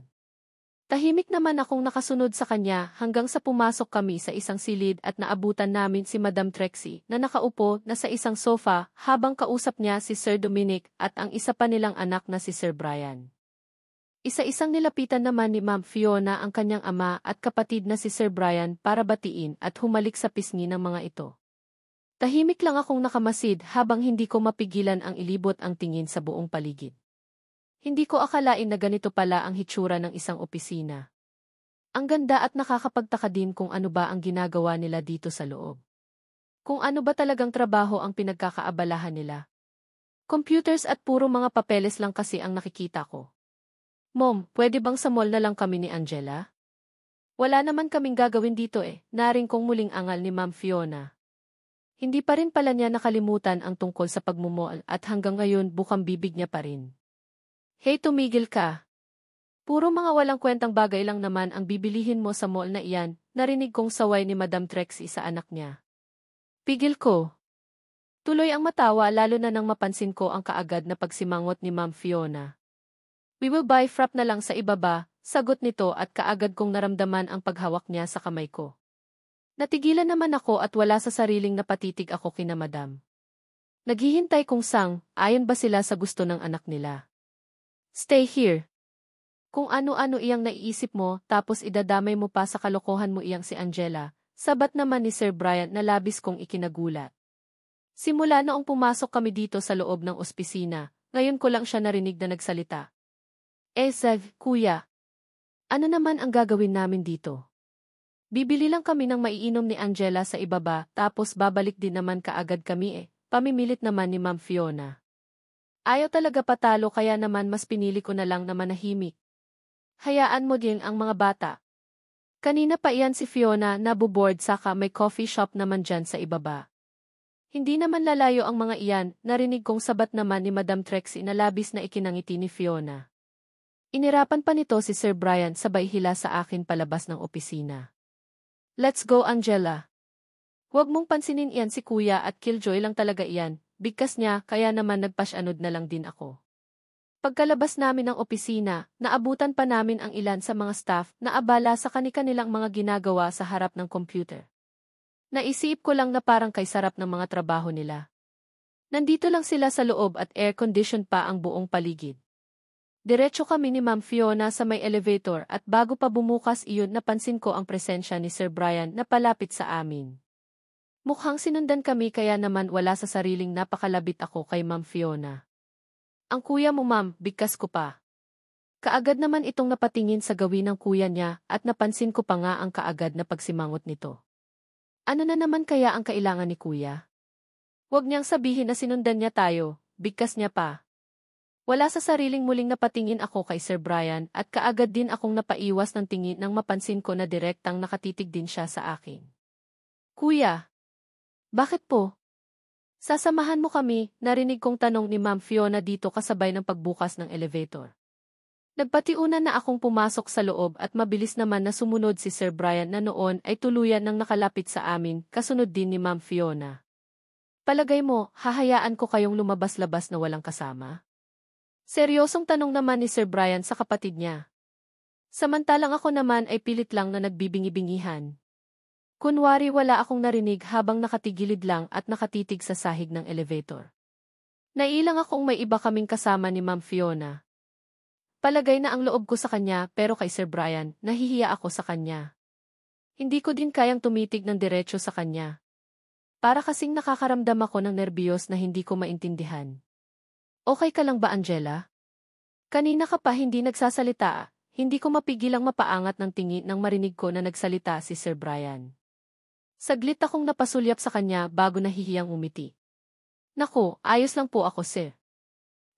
Tahimik naman akong nakasunod sa kanya hanggang sa pumasok kami sa isang silid at naabutan namin si Madam Trixie na nakaupo na sa isang sofa habang kausap niya si Sir Dominic at ang isa pa nilang anak na si Sir Brian. Isa-isang nilapitan naman ni Ma'am Fiona ang kanyang ama at kapatid na si Sir Brian para batiin at humalik sa pisngi ng mga ito. Tahimik lang akong nakamasid habang hindi ko mapigilan ang ilibot ang tingin sa buong paligid. Hindi ko akalain na ganito pala ang hitsura ng isang opisina. Ang ganda at nakakapagtaka din kung ano ba ang ginagawa nila dito sa loob. Kung ano ba talagang trabaho ang pinagkakaabalahan nila. Computers at puro mga papeles lang kasi ang nakikita ko. Mom, pwede bang sa mall na lang kami ni Angela? Wala naman kaming gagawin dito naring kong muling angal ni Ma'am Fiona. Hindi pa rin pala niya nakalimutan ang tungkol sa pagmumall at hanggang ngayon bukang bibig niya pa rin. Hey, tumigil ka. Puro mga walang kwentang bagay lang naman ang bibilihin mo sa mall na iyan, narinig kong saway ni Madam Trixie sa anak niya. Pigil ko. Tuloy ang matawa lalo na nang mapansin ko ang kaagad na pagsimangot ni Ma'am Fiona. We will buy frap na lang sa ibaba, sagot nito at kaagad kong naramdaman ang paghawak niya sa kamay ko. Natigilan naman ako at wala sa sariling napatitig ako kina Madam. Naghihintay kung ayon ba sila sa gusto ng anak nila. Stay here. Kung ano-ano iyang naiisip mo tapos idadamay mo pa sa kalokohan mo iyang si Angela, sabat naman ni Sir Brian na labis kong ikinagulat. Simula noong pumasok kami dito sa loob ng opisina, ngayon ko lang siya narinig na nagsalita. Kuya. Ano naman ang gagawin namin dito? Bibili lang kami ng maiinom ni Angela sa ibaba tapos babalik din naman kaagad kami pamimilit naman ni Ma'am Fiona. Ayaw talaga patalo kaya naman mas pinili ko na lang na manahimik. Hayaan mo din ang mga bata. Kanina pa iyan si Fiona nabuboard saka may coffee shop naman dyan sa ibaba. Hindi naman lalayo ang mga iyan, narinig kong sabat naman ni Madam Trixie na labis na ikinangiti ni Fiona. Inirapan pa nito si Sir Brian sabay hila sa akin palabas ng opisina. Let's go Angela. Huwag mong pansinin iyan si Kuya at killjoy lang talaga iyan, bigkas niya kaya naman nagpasyanod na lang din ako. Pagkalabas namin ng opisina, naabutan pa namin ang ilan sa mga staff na abala sa kani-kanilang mga ginagawa sa harap ng computer. Naisip ko lang na parang kay sarap ng mga trabaho nila. Nandito lang sila sa loob at air-condition pa ang buong paligid. Diretso kami ni Ma'am Fiona sa may elevator at bago pa bumukas iyon napansin ko ang presensya ni Sir Brian na palapit sa amin. Mukhang sinundan kami kaya naman wala sa sariling napakalabit ako kay Ma'am Fiona. Ang kuya mo ma'am, bigkas ko pa. Kaagad naman itong napatingin sa gawin ng kuya niya at napansin ko pa nga ang kaagad na pagsimangot nito. Ano na naman kaya ang kailangan ni kuya? Huwag niyang sabihin na sinundan niya tayo, bigkas niya pa. Wala sa sariling muling napatingin ako kay Sir Brian at kaagad din akong napaiwas ng tingin nang mapansin ko na direktang nakatitig din siya sa akin. Kuya! Bakit po? Sasamahan mo kami, narinig kong tanong ni Ma'am Fiona dito kasabay ng pagbukas ng elevator. Nagpatiunan na akong pumasok sa loob at mabilis naman na sumunod si Sir Brian na noon ay tuluyan nang nakalapit sa amin, kasunod din ni Ma'am Fiona. Palagay mo, hahayaan ko kayong lumabas-labas na walang kasama? Seryosong tanong naman ni Sir Brian sa kapatid niya. Samantalang ako naman ay pilit lang na nagbibingi-bingihan. Kunwari wala akong narinig habang nakatigilid lang at nakatitig sa sahig ng elevator. Nailang akong may iba kaming kasama ni Ma'am Fiona. Palagay na ang loob ko sa kanya pero kay Sir Brian, nahihiya ako sa kanya. Hindi ko din kayang tumitig ng diretso sa kanya. Para kasing nakakaramdam ako ng nerbiyos na hindi ko maintindihan. Okay ka lang ba Angela? Kanina ka pa hindi nagsasalita, hindi ko mapigilang mapaangat ng tingin nang marinig ko na nagsalita si Sir Brian. Saglit akong napasulyap sa kanya bago nahihiyang umiti. Naku, ayos lang po ako sir.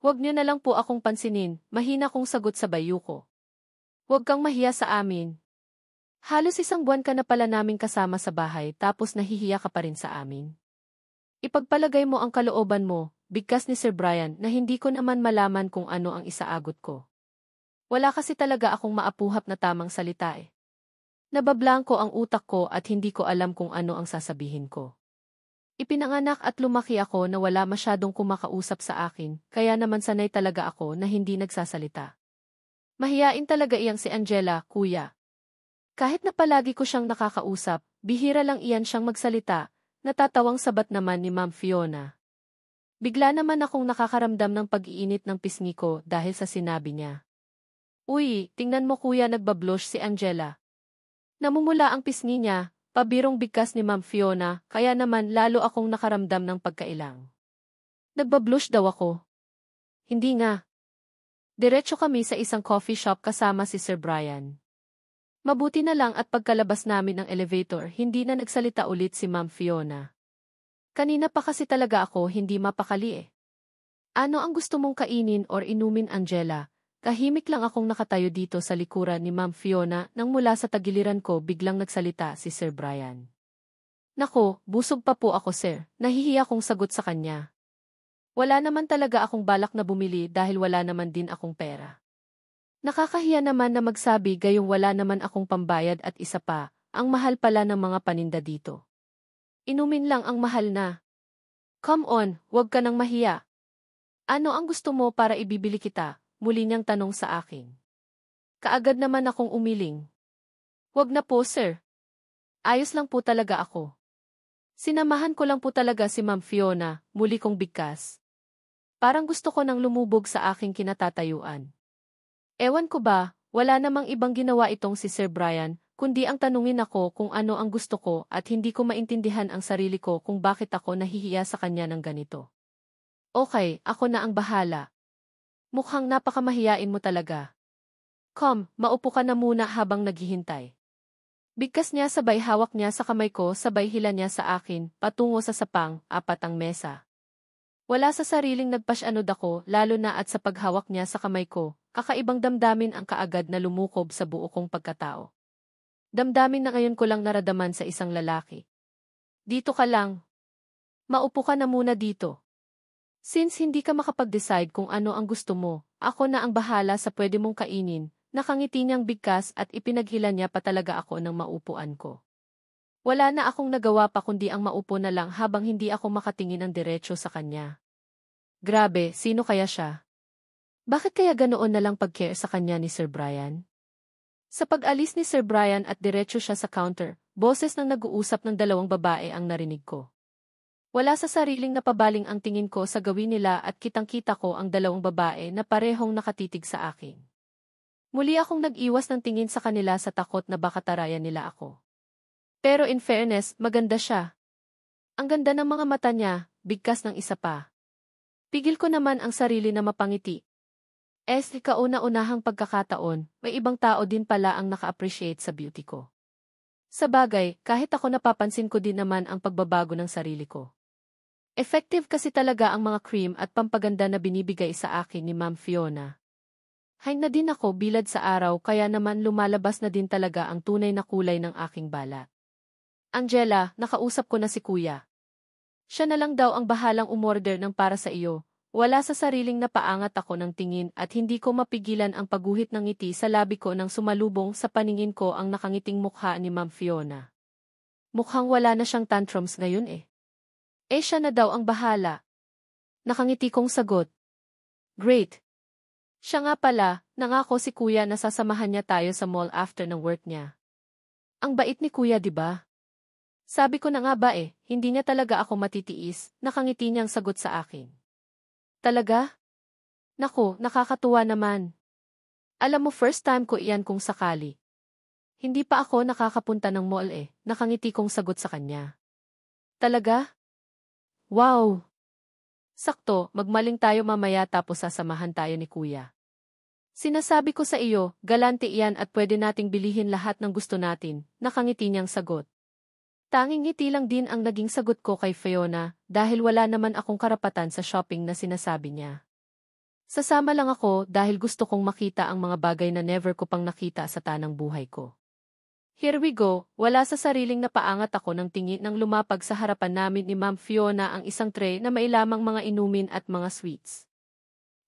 Huwag niyo na lang po akong pansinin, mahina kong sagot sa bayu ko. Huwag kang mahiya sa amin. Halos 1 buwan ka na pala naming kasama sa bahay tapos nahihiya ka pa rin sa amin. Ipagpalagay mo ang kalooban mo, bigkas ni Sir Brian na hindi ko naman malaman kung ano ang isaagot ko. Wala kasi talaga akong maapuhap na tamang salita Nabablangko ang utak ko at hindi ko alam kung ano ang sasabihin ko. Ipinanganak at lumaki ako na wala masyadong kumakausap sa akin, kaya naman sanay talaga ako na hindi nagsasalita. Mahiyain talaga iyang si Angela, kuya. Kahit na palagi ko siyang nakakausap, bihira lang iyan siyang magsalita, natatawang sabat naman ni Ma'am Fiona. Bigla naman akong nakakaramdam ng pag-iinit ng pisngi ko dahil sa sinabi niya. Uy, tingnan mo kuya nagbablush si Angela. Namumula ang pisngi niya, pabirong bigkas ni Ma'am Fiona, kaya naman lalo akong nakaramdam ng pagkailang. Nagbablush daw ako. Hindi nga. Diretso kami sa isang coffee shop kasama si Sir Brian. Mabuti na lang at pagkalabas namin ng elevator, hindi na nagsalita ulit si Ma'am Fiona. Kanina pa kasi talaga ako hindi mapakali Ano ang gusto mong kainin or inumin, Angela? Tahimik lang akong nakatayo dito sa likuran ni Ma'am Fiona nang mula sa tagiliran ko biglang nagsalita si Sir Brian. Nako, busog pa po ako, sir. Nahihiya kong sagot sa kanya. Wala naman talaga akong balak na bumili dahil wala naman din akong pera. Nakakahiya naman na magsabi gayong wala naman akong pambayad at isa pa, ang mahal pala ng mga paninda dito. Inumin lang ang mahal na. Come on, wag ka nang mahiya. Ano ang gusto mo para ibibili kita? Muli niyang tanong sa akin. Kaagad naman akong umiling. Wag na po, sir. Ayos lang po talaga ako. Sinamahan ko lang po talaga si Ma'am Fiona, muli kong bigkas. Parang gusto ko nang lumubog sa aking kinatatayuan. Ewan ko ba, wala namang ibang ginawa itong si Sir Brian, kundi ang tanungin ako kung ano ang gusto ko at hindi ko maintindihan ang sarili ko kung bakit ako nahihiya sa kanya ng ganito. Okay, ako na ang bahala. Mukhang napakamahiyain mo talaga. Come, maupo ka na muna habang naghihintay. Bigkas niya sabay hawak niya sa kamay ko sabay hila niya sa akin, patungo sa sapang, apat ang mesa. Wala sa sariling nagpasyanod ako, lalo na at sa paghawak niya sa kamay ko, kakaibang damdamin ang kaagad na lumukob sa buo kong pagkatao. Damdamin na ngayon ko lang naradaman sa isang lalaki. Dito ka lang. Maupo ka na muna dito. Since hindi ka makapag-decide kung ano ang gusto mo, ako na ang bahala sa pwede mong kainin, nakangiti niyang bigkas at ipinaghila niya pa talaga ako ng maupuan ko. Wala na akong nagawa pa kundi ang maupo na lang habang hindi ako makatingin ng diretso sa kanya. Grabe, sino kaya siya? Bakit kaya ganoon na lang pag-care sa kanya ni Sir Brian? Sa pag-alis ni Sir Brian at diretso siya sa counter, boses ng nag-uusap ng dalawang babae ang narinig ko. Wala sa sariling napabaling ang tingin ko sa gawin nila at kitang-kita ko ang dalawang babae na parehong nakatitig sa akin. Muli akong nag-iwas ng tingin sa kanila sa takot na baka tarayan nila ako. Pero in fairness, maganda siya. Ang ganda ng mga mata niya, bigkas ng isa pa. Pigil ko naman ang sarili na mapangiti. Kauna-unahang pagkakataon, may ibang tao din pala ang naka-appreciate sa beauty ko. Sa bagay, kahit ako napapansin ko din naman ang pagbabago ng sarili ko. Effective kasi talaga ang mga cream at pampaganda na binibigay sa akin ni Ma'am Fiona. Hay na din ako bilad sa araw kaya naman lumalabas na din talaga ang tunay na kulay ng aking balat. Angela, nakausap ko na si Kuya. Siya na lang daw ang bahalang umorder ng para sa iyo. Wala sa sariling napaangat ako ng tingin at hindi ko mapigilan ang pagguhit ng ngiti sa labi ko nang sumalubong sa paningin ko ang nakangiting mukha ni Ma'am Fiona. Mukhang wala na siyang tantrums ngayon eh. Siya na daw ang bahala. Nakangiti kong sagot. Great. Siya nga pala, nangako si Kuya na sasamahan niya tayo sa mall after ng work niya. Ang bait ni Kuya, di ba? Sabi ko na nga ba hindi niya talaga ako matitiis, nakangiti niyang sagot sa akin. Talaga? Naku, nakakatuwa naman. Alam mo first time ko iyan kung sakali. Hindi pa ako nakakapunta ng mall nakangiti kong sagot sa kanya. Talaga? Wow! Sakto, magmaling tayo mamaya tapos sasamahan tayo ni Kuya. Sinasabi ko sa iyo, galante iyan at pwede nating bilihin lahat ng gusto natin, nakangiti niyang sagot. Tanging ngiti lang din ang naging sagot ko kay Fiona dahil wala naman akong karapatan sa shopping na sinasabi niya. Sasama lang ako dahil gusto kong makita ang mga bagay na never ko pang nakita sa tanang buhay ko. Here we go, wala sa sariling napaangat ako ng tingin nang lumapag sa harapan namin ni Ma'am Fiona ang isang tray na may lamang mga inumin at mga sweets.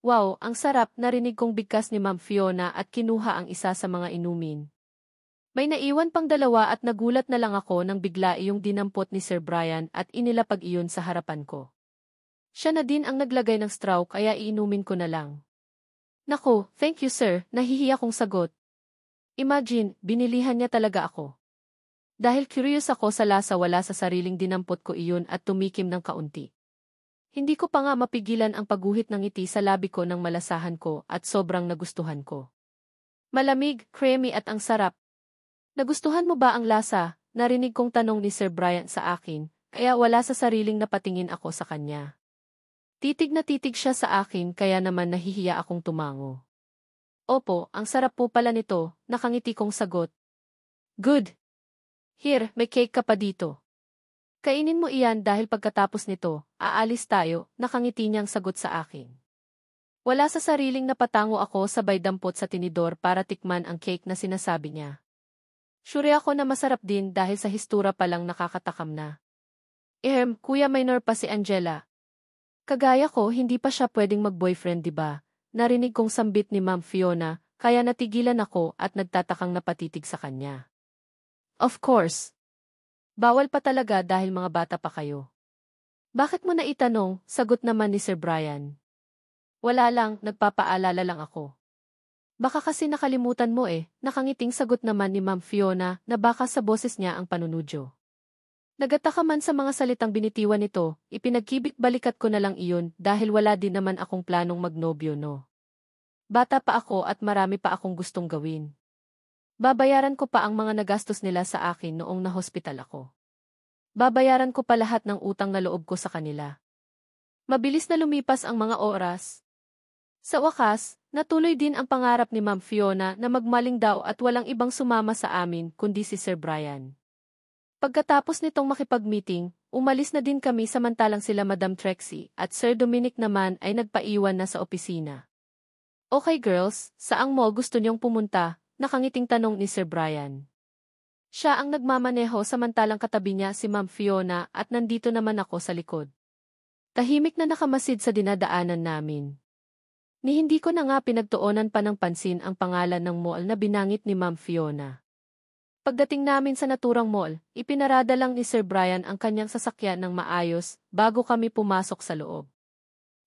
Wow, ang sarap, narinig kong bigkas ni Ma'am Fiona at kinuha ang isa sa mga inumin. May naiwan pang dalawa at nagulat na lang ako nang bigla iyong dinampot ni Sir Brian at inilapag iyon sa harapan ko. Siya na din ang naglagay ng straw kaya iinumin ko na lang. Naku, thank you sir, nahihiya kong sagot. Imagine, binilihan niya talaga ako. Dahil curious ako sa lasa wala sa sariling dinampot ko iyon at tumikim ng kaunti. Hindi ko pa nga mapigilan ang pagguhit ng ngiti sa labi ko nang malasahan ko at sobrang nagustuhan ko. Malamig, creamy at ang sarap. Nagustuhan mo ba ang lasa? Narinig kong tanong ni Sir Brian sa akin, kaya wala sa sariling napatingin ako sa kanya. Titig na titig siya sa akin kaya naman nahihiya akong tumango. Opo, ang sarap po pala nito, nakangiti kong sagot. Good. Here, may cake ka pa dito. Kainin mo iyan dahil pagkatapos nito, aalis tayo, nakangiti niyang sagot sa akin. Wala sa sariling napatango ako sabay dampot sa tinidor para tikman ang cake na sinasabi niya. Sure ako na masarap din dahil sa histura palang nakakatakam na. Kuya minor pa si Angela. Kagaya ko hindi pa siya pwedeng mag-boyfriend diba? Narinig kong sambit ni Ma'am Fiona, kaya natigilan ako at nagtatakang napatitig sa kanya. Of course. Bawal pa talaga dahil mga bata pa kayo. Bakit mo na itanong, sagot naman ni Sir Brian. Wala lang, nagpapaalala lang ako. Baka kasi nakalimutan mo nakangiting sagot naman ni Ma'am Fiona na baka sa boses niya ang panunudyo. Nagataka man sa mga salitang binitiwan nito, ipinagkibit-balikat ko na lang iyon dahil wala din naman akong planong magnobyo no. Bata pa ako at marami pa akong gustong gawin. Babayaran ko pa ang mga nagastos nila sa akin noong nahospital ako. Babayaran ko pa lahat ng utang na loob ko sa kanila. Mabilis na lumipas ang mga oras. Sa wakas, natuloy din ang pangarap ni Ma'am Fiona na magmaling daw at walang ibang sumama sa amin kundi si Sir Brian. Pagkatapos nitong makipag-meeting, umalis na din kami samantalang sila Madam Trixie at Sir Dominic naman ay nagpaiwan na sa opisina. Okay girls, saang mall gusto niyong pumunta? Nakangiting tanong ni Sir Brian. Siya ang nagmamaneho samantalang katabi niya si Ma'am Fiona at nandito naman ako sa likod. Tahimik na nakamasid sa dinadaanan namin. Ni hindi ko na nga pinagtuunan pa ng pansin ang pangalan ng mall na binangit ni Ma'am Fiona. Pagdating namin sa naturang mall, ipinarada lang ni Sir Brian ang kanyang sasakyan ng maayos bago kami pumasok sa loob.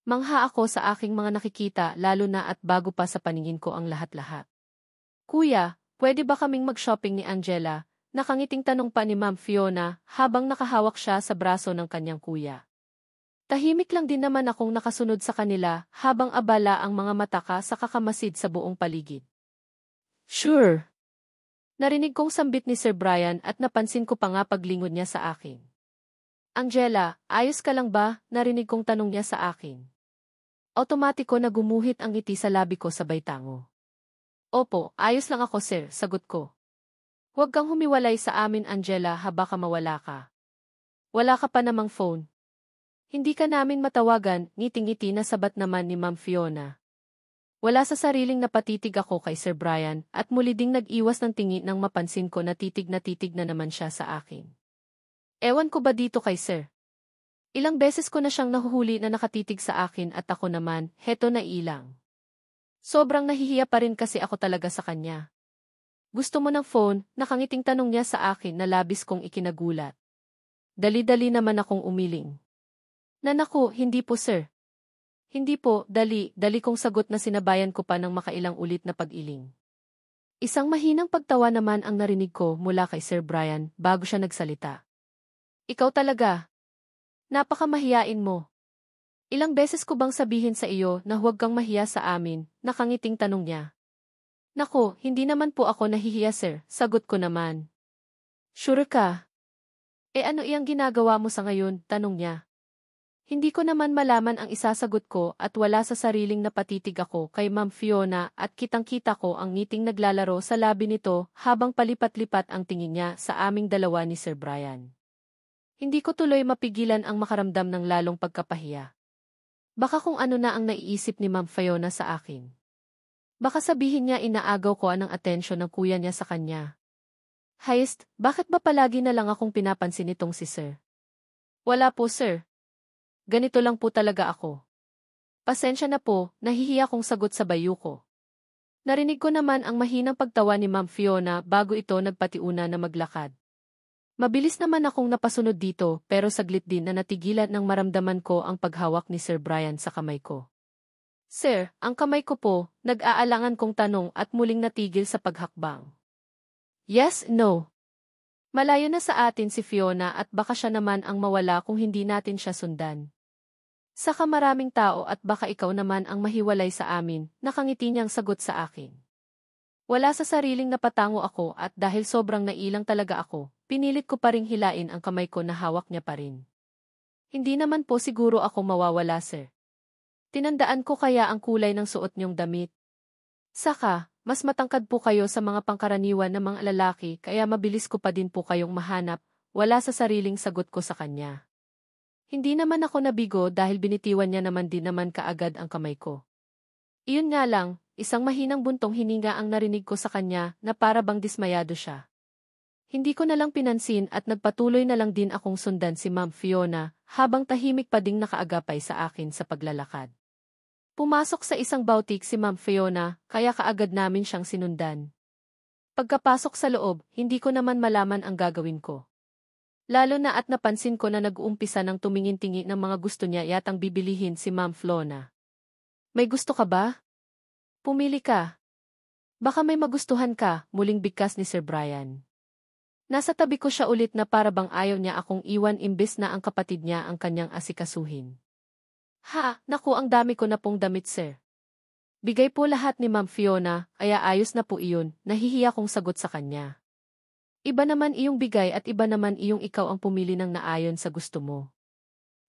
Mangha ako sa aking mga nakikita lalo na at bago pa sa paningin ko ang lahat-lahat. Kuya, pwede ba kaming mag-shopping ni Angela? Nakangiting tanong pa ni Ma'am Fiona habang nakahawak siya sa braso ng kanyang kuya. Tahimik lang din naman akong nakasunod sa kanila habang abala ang mga mata ka sa kakamasid sa buong paligid. Sure. Narinig kong sambit ni Sir Brian at napansin ko pa nga paglingon niya sa akin. Angela, ayos ka lang ba? Narinig kong tanong niya sa akin. Automatiko na gumuhit ang ngiti sa labi ko sabay tango. Opo, ayos lang ako sir, sagot ko. Huwag kang humiwalay sa amin Angela baka mawala ka. Wala ka pa namang phone. Hindi ka namin matawagan, ngiting-ngiti na sabat naman ni Ma'am Fiona. Wala sa sariling napatitig ako kay Sir Brian at muli ding nag-iwas ng tingin nang mapansin ko na titig na naman siya sa akin. Ewan ko ba dito kay Sir? Ilang beses ko na siyang nahuhuli na nakatitig sa akin at ako naman, heto na ilang. Sobrang nahihiya pa rin kasi ako talaga sa kanya. Gusto mo ng phone? Nakangiting tanong niya sa akin na labis kong ikinagulat. Dali-dali naman akong umiling. Naku, hindi po sir. Hindi po, dali kong sagot na sinabayan ko pa ng makailang ulit na pag-iling. Isang mahinang pagtawa naman ang narinig ko mula kay Sir Brian bago siya nagsalita. Ikaw talaga. Napakamahiyain mo. Ilang beses ko bang sabihin sa iyo na huwag kang mahiya sa amin? Nakangiting tanong niya. Naku, hindi naman po ako nahihiya sir, sagot ko naman. Sure ka? Ano iyang ginagawa mo sa ngayon? Tanong niya. Hindi ko naman malaman ang isasagot ko at wala sa sariling napatitig ako kay Ma'am Fiona at kitang-kita ko ang ngiting naglalaro sa labi nito habang palipat-lipat ang tingin niya sa aming dalawa ni Sir Brian. Hindi ko tuloy mapigilan ang makaramdam ng lalong pagkapahiya. Baka kung ano na ang naiisip ni Ma'am Fiona sa akin. Baka sabihin niya inaagaw ko ng atensyon ng kuya niya sa kanya. Heist, bakit ba palagi na lang akong pinapansin itong si Sir? Wala po sir. Ganito lang po talaga ako. Pasensya na po, nahihiya kong sagot sa bayu ko. Narinig ko naman ang mahinang pagtawa ni Ma'am Fiona bago ito nagpatiuna na maglakad. Mabilis naman akong napasunod dito pero saglit din na natigilan nang maramdaman ko ang paghawak ni Sir Brian sa kamay ko. Sir, ang kamay ko po, nag-aalangan kong tanong at muling natigil sa paghakbang. Yes, no. Malayo na sa atin si Fiona at baka siya naman ang mawala kung hindi natin siya sundan. Saka maraming tao at baka ikaw naman ang mahiwalay sa amin, nakangiti niyang sagot sa akin. Wala sa sariling napatango ako at dahil sobrang nailang talaga ako, pinilit ko pa ring hilain ang kamay ko na hawak niya pa rin. Hindi naman po siguro ako mawawala sir. Tinandaan ko kaya ang kulay ng suot niyong damit. Saka, mas matangkad po kayo sa mga pangkaraniwan na mga lalaki kaya mabilis ko pa din po kayong mahanap, wala sa sariling sagot ko sa kanya. Hindi naman ako nabigo dahil binitiwan niya naman din naman kaagad ang kamay ko. Iyon nga lang, isang mahinang buntong hininga ang narinig ko sa kanya na para bang dismayado siya. Hindi ko na lang pinansin at nagpatuloy na lang din akong sundan si Ma'am Fiona habang tahimik pa ding nakaagapay sa akin sa paglalakad. Pumasok sa isang boutique si Ma'am Fiona kaya kaagad namin siyang sinundan. Pagkapasok sa loob, hindi ko naman malaman ang gagawin ko. Lalo na at napansin ko na nag-uumpisa ng tumingin-tingi ng mga gusto niya yatang bibilihin si Ma'am Fiona. May gusto ka ba? Pumili ka. Baka may magustuhan ka, muling bigkas ni Sir Brian. Nasa tabi ko siya ulit na para bang ayaw niya akong iwan imbes na ang kapatid niya ang kanyang asikasuhin. Ha, naku ang dami ko na pong damit sir. Bigay po lahat ni Ma'am Fiona, kaya ayos na po iyon, nahihiya kong sagot sa kanya. Iba naman iyong bigay at iba naman iyong ikaw ang pumili ng naayon sa gusto mo.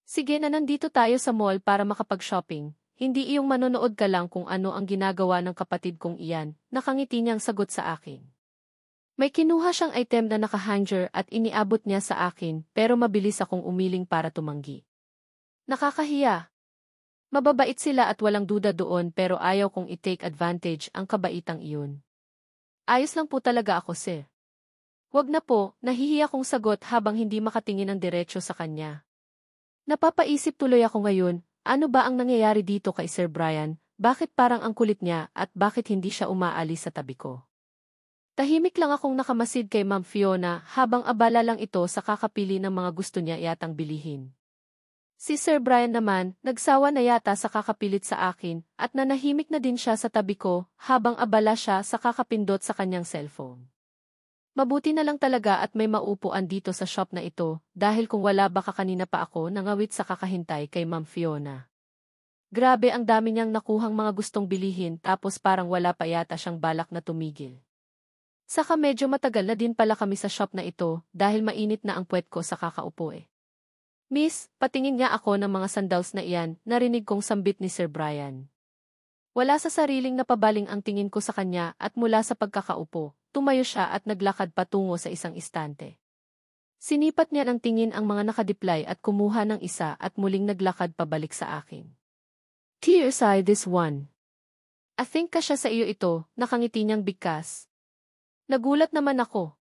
Sige na nandito tayo sa mall para makapag-shopping, hindi iyong manonood ka lang kung ano ang ginagawa ng kapatid kong iyan, nakangiti niyang sagot sa akin. May kinuha siyang item na naka-hanger at iniabot niya sa akin pero mabilis akong umiling para tumanggi. Nakakahiya. Mababait sila at walang duda doon pero ayaw kong i-take advantage ang kabaitang iyon. Ayos lang po talaga ako sir. Wag na po, nahihiya kong sagot habang hindi makatingin ng diretso sa kanya. Napapaisip tuloy ako ngayon, ano ba ang nangyayari dito kay Sir Brian, bakit parang ang kulit niya at bakit hindi siya umaalis sa tabi ko? Tahimik lang akong nakamasid kay Ma'am Fiona habang abala lang ito sa kakapili ng mga gusto niya yatang bilihin. Si Sir Brian naman, nagsawa na yata sa kakapilit sa akin at nanahimik na din siya sa tabi ko habang abala siya sa kakapindot sa kanyang cellphone. Mabuti na lang talaga at may maupuan dito sa shop na ito dahil kung wala baka kanina pa ako nangawit sa kakahintay kay Ma'am Fiona. Grabe ang dami niyang nakuhang mga gustong bilihin tapos parang wala pa yata siyang balak na tumigil. Saka medyo matagal na din pala kami sa shop na ito dahil mainit na ang puwet ko sa kakaupo eh. Miss, patingin nga ako ng mga sandals na iyan, narinig kong sambit ni Sir Brian. Wala sa sariling napabaling ang tingin ko sa kanya at mula sa pagkakaupo, tumayo siya at naglakad patungo sa isang istante. Sinipat niya ng tingin ang mga nakadiplay at kumuha ng isa at muling naglakad pabalik sa akin. Tears eye this one. I think kasya sa iyo ito, nakangiti niyang bigkas. Nagulat naman ako.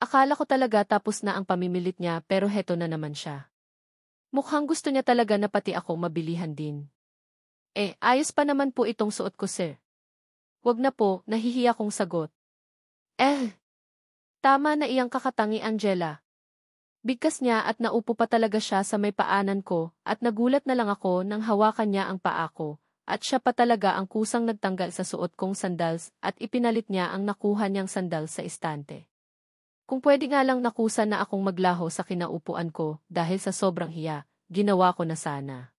Akala ko talaga tapos na ang pamimilit niya pero heto na naman siya. Mukhang gusto niya talaga na pati ako mabilihan din. Ayos pa naman po itong suot ko sir. Wag na po, nahihiya kong sagot. Tama na iyang kakatangi Angela. Bigkas niya at naupo pa talaga siya sa may paanan ko at nagulat na lang ako nang hawakan niya ang paa ko. At siya pa talaga ang kusang nagtanggal sa suot kong sandals at ipinalit niya ang nakuha niyang sandals sa istante. Kung pwede nga lang nakusa na akong maglaho sa kinaupuan ko dahil sa sobrang hiya, ginawa ko na sana.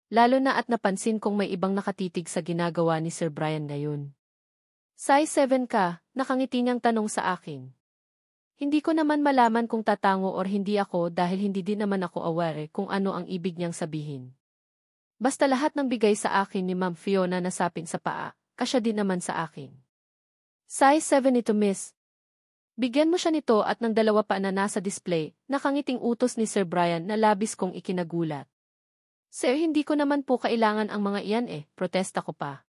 Lalo na at napansin kong may ibang nakatitig sa ginagawa ni Sir Brian ngayon. Size 7 ka, nakangiti niyang tanong sa akin. Hindi ko naman malaman kung tatango or hindi ako dahil hindi din naman ako aware kung ano ang ibig niyang sabihin. Basta lahat ng bigay sa akin ni Ma'am Fiona na sapin sa paa, kasya din naman sa akin. Size 7 ito miss. Bigyan mo siya nito at ng dalawa pa na nasa display, nakangiting utos ni Sir Brian na labis kong ikinagulat. Sir hindi ko naman po kailangan ang mga iyan protesta ko pa.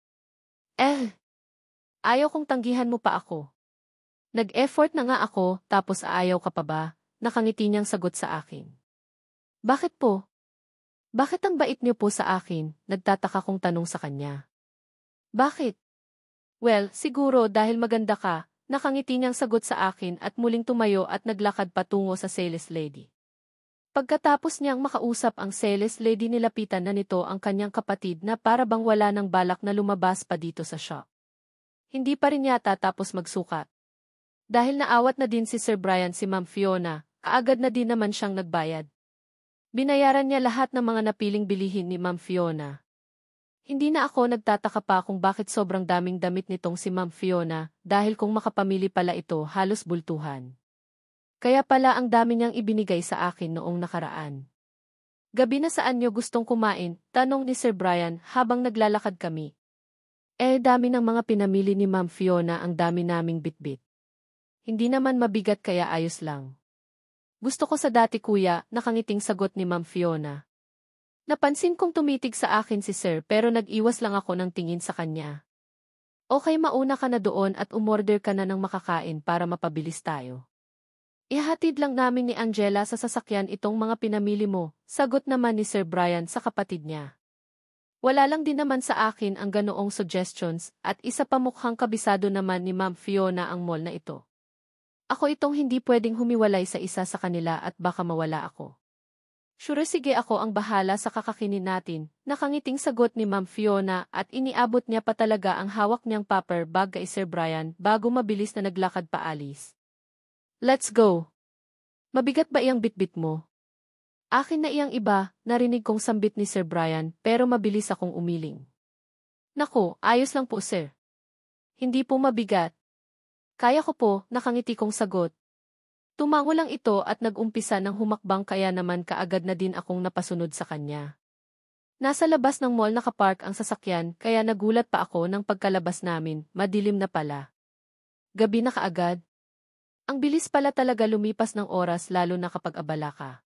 Ayaw kong tanggihan mo pa ako. Nag-effort na nga ako tapos ayaw ka pa ba, nakangiti niyang sagot sa akin. Bakit po? Bakit ang bait niyo po sa akin, nagtataka kong tanong sa kanya. Bakit? Well, siguro dahil maganda ka, nakangiti niyang sagot sa akin at muling tumayo at naglakad patungo sa sales lady. Pagkatapos niyang makausap ang sales lady nilapitan na nito ang kanyang kapatid na para bang wala ng balak na lumabas pa dito sa shop. Hindi pa rin yata tapos magsukat. Dahil naawat na din si Sir Brian si Ma'am Fiona, kaagad na din naman siyang nagbayad. Binayaran niya lahat ng mga napiling bilihin ni Ma'am Fiona. Hindi na ako nagtataka pa kung bakit sobrang daming damit nitong si Ma'am Fiona dahil kung makapamili pala ito halos bultuhan. Kaya pala ang dami niyang ibinigay sa akin noong nakaraan. Gabi na saan niyo gustong kumain? Tanong ni Sir Brian habang naglalakad kami. Dami ng mga pinamili ni Ma'am Fiona ang dami naming bitbit. Hindi naman mabigat kaya ayos lang. Gusto ko sa dati kuya, nakangiting sagot ni Ma'am Fiona. Napansin kong tumitig sa akin si Sir pero nag-iwas lang ako ng tingin sa kanya. Okay, mauna ka na doon at umorder ka na ng makakain para mapabilis tayo. Ihatid lang namin ni Angela sa sasakyan itong mga pinamili mo, sagot naman ni Sir Brian sa kapatid niya. Wala lang din naman sa akin ang ganoong suggestions at isa pa mukhang kabisado naman ni Ma'am Fiona ang mall na ito. Ako itong hindi pwedeng humiwalay sa isa sa kanila at baka mawala ako. Sure, sige, ako ang bahala sa kakakinin natin, nakangiting sagot ni Ma'am Fiona at iniabot niya pa talaga ang hawak niyang paper bag kay Sir Brian bago mabilis na naglakad paalis. Let's go! Mabigat ba iyang bitbit mo? Akin na iyang iba, narinig kong sambit ni Sir Brian pero mabilis akong umiling. Nako, ayos lang po sir. Hindi po mabigat. Kaya ko po, nakangiti kong sagot. Tumango lang ito at nag-umpisa ng humakbang kaya naman kaagad na din akong napasunod sa kanya. Nasa labas ng mall nakapark ang sasakyan kaya nagulat pa ako nang pagkalabas namin, madilim na pala. Gabi na kaagad. Ang bilis pala talaga lumipas ng oras lalo na kapag abala ka.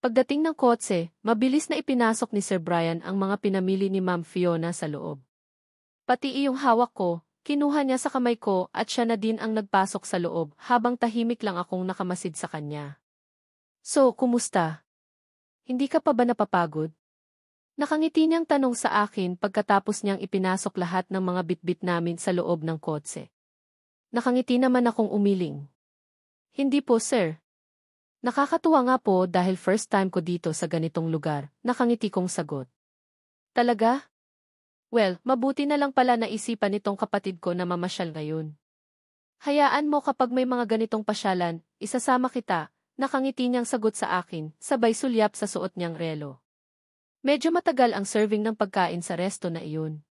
Pagdating ng kotse, mabilis na ipinasok ni Sir Brian ang mga pinamili ni Ma'am Fiona sa loob. Pati iyong hawak ko, kinuha niya sa kamay ko at siya na din ang nagpasok sa loob habang tahimik lang akong nakamasid sa kanya. So, kumusta? Hindi ka pa ba napapagod? Nakangiti niyang tanong sa akin pagkatapos niyang ipinasok lahat ng mga bitbit namin sa loob ng kotse. Nakangiti naman akong umiling. Hindi po sir. Nakakatuwa nga po dahil first time ko dito sa ganitong lugar, nakangiti kong sagot. Talaga? Well, mabuti na lang pala naisipan nitong kapatid ko na mamasyal ngayon. Hayaan mo kapag may mga ganitong pasyalan, isasama kita, nakangiti niyang sagot sa akin, sabay sulyap sa suot niyang relo. Medyo matagal ang serving ng pagkain sa resto na iyon.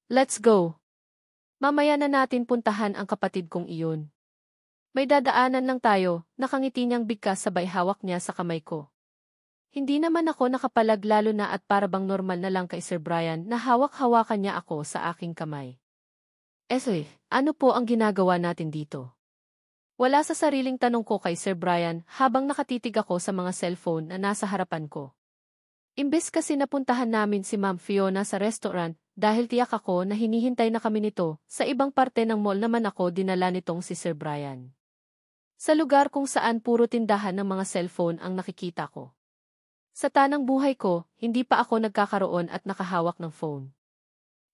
Let's go! Mamaya na natin puntahan ang kapatid kong iyon. May dadaanan lang tayo, nakangiti niyang bigkas sabay hawak niya sa kamay ko. Hindi naman ako nakapalag lalo na at parabang normal na lang kay Sir Brian na hawak-hawakan niya ako sa aking kamay. Ano po ang ginagawa natin dito? Wala sa sariling tanong ko kay Sir Brian habang nakatitig ako sa mga cellphone na nasa harapan ko. Imbes kasi napuntahan namin si Ma'am Fiona sa restaurant dahil tiyak ako na hinihintay na kami nito, sa ibang parte ng mall naman ako dinala nitong si Sir Brian. Sa lugar kung saan puro tindahan ng mga cellphone ang nakikita ko. Sa tanang buhay ko, hindi pa ako nagkakaroon at nakahawak ng phone.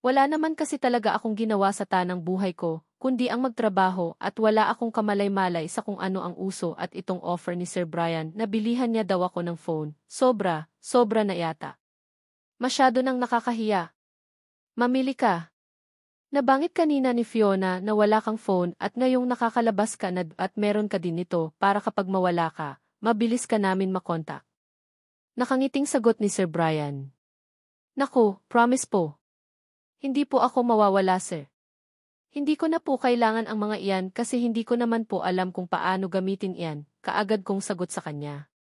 Wala naman kasi talaga akong ginawa sa tanang buhay ko, kundi ang magtrabaho at wala akong kamalay-malay sa kung ano ang uso at itong offer ni Sir Brian na bilihan niya daw ako ng phone, sobra na yata. Masyado nang nakakahiya. Mamili ka. Nabangit kanina ni Fiona na wala kang phone at ngayong nakakalabas ka na at meron ka din nito para kapag mawala ka, mabilis ka namin makontak. Nakangiting sagot ni Sir Brian. Naku, promise po. Hindi po ako mawawala sir. Hindi ko na po kailangan ang mga iyan kasi hindi ko naman po alam kung paano gamitin iyan, kaagad kong sagot sa kanya.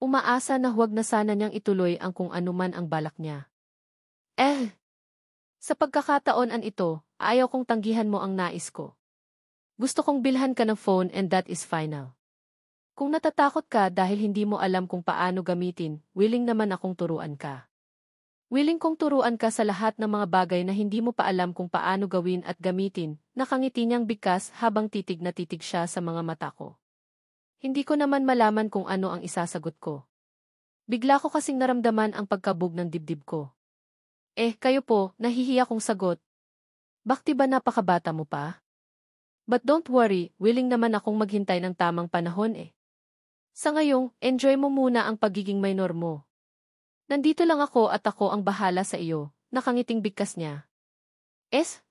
Umaasa na huwag na sana niyang ituloy ang kung anuman ang balak niya. Sa pagkakataon ito, ayaw kong tanggihan mo ang nais ko. Gusto kong bilhan ka ng phone and that is final. Kung natatakot ka dahil hindi mo alam kung paano gamitin, willing naman akong turuan ka. Willing kong turuan ka sa lahat ng mga bagay na hindi mo pa alam kung paano gawin at gamitin, nakangiti niyang bigkas habang titig na titig siya sa mga mata ko. Hindi ko naman malaman kung ano ang isasagot ko. Bigla ko kasing naramdaman ang pagkabog ng dibdib ko. Kayo po, nahihiya kong sagot. Bakti ba napakabata mo pa? But don't worry, willing naman akong maghintay ng tamang panahon Sa ngayong, enjoy mo muna ang pagiging minor mo. Nandito lang ako at ako ang bahala sa iyo, nakangiting bigkas niya.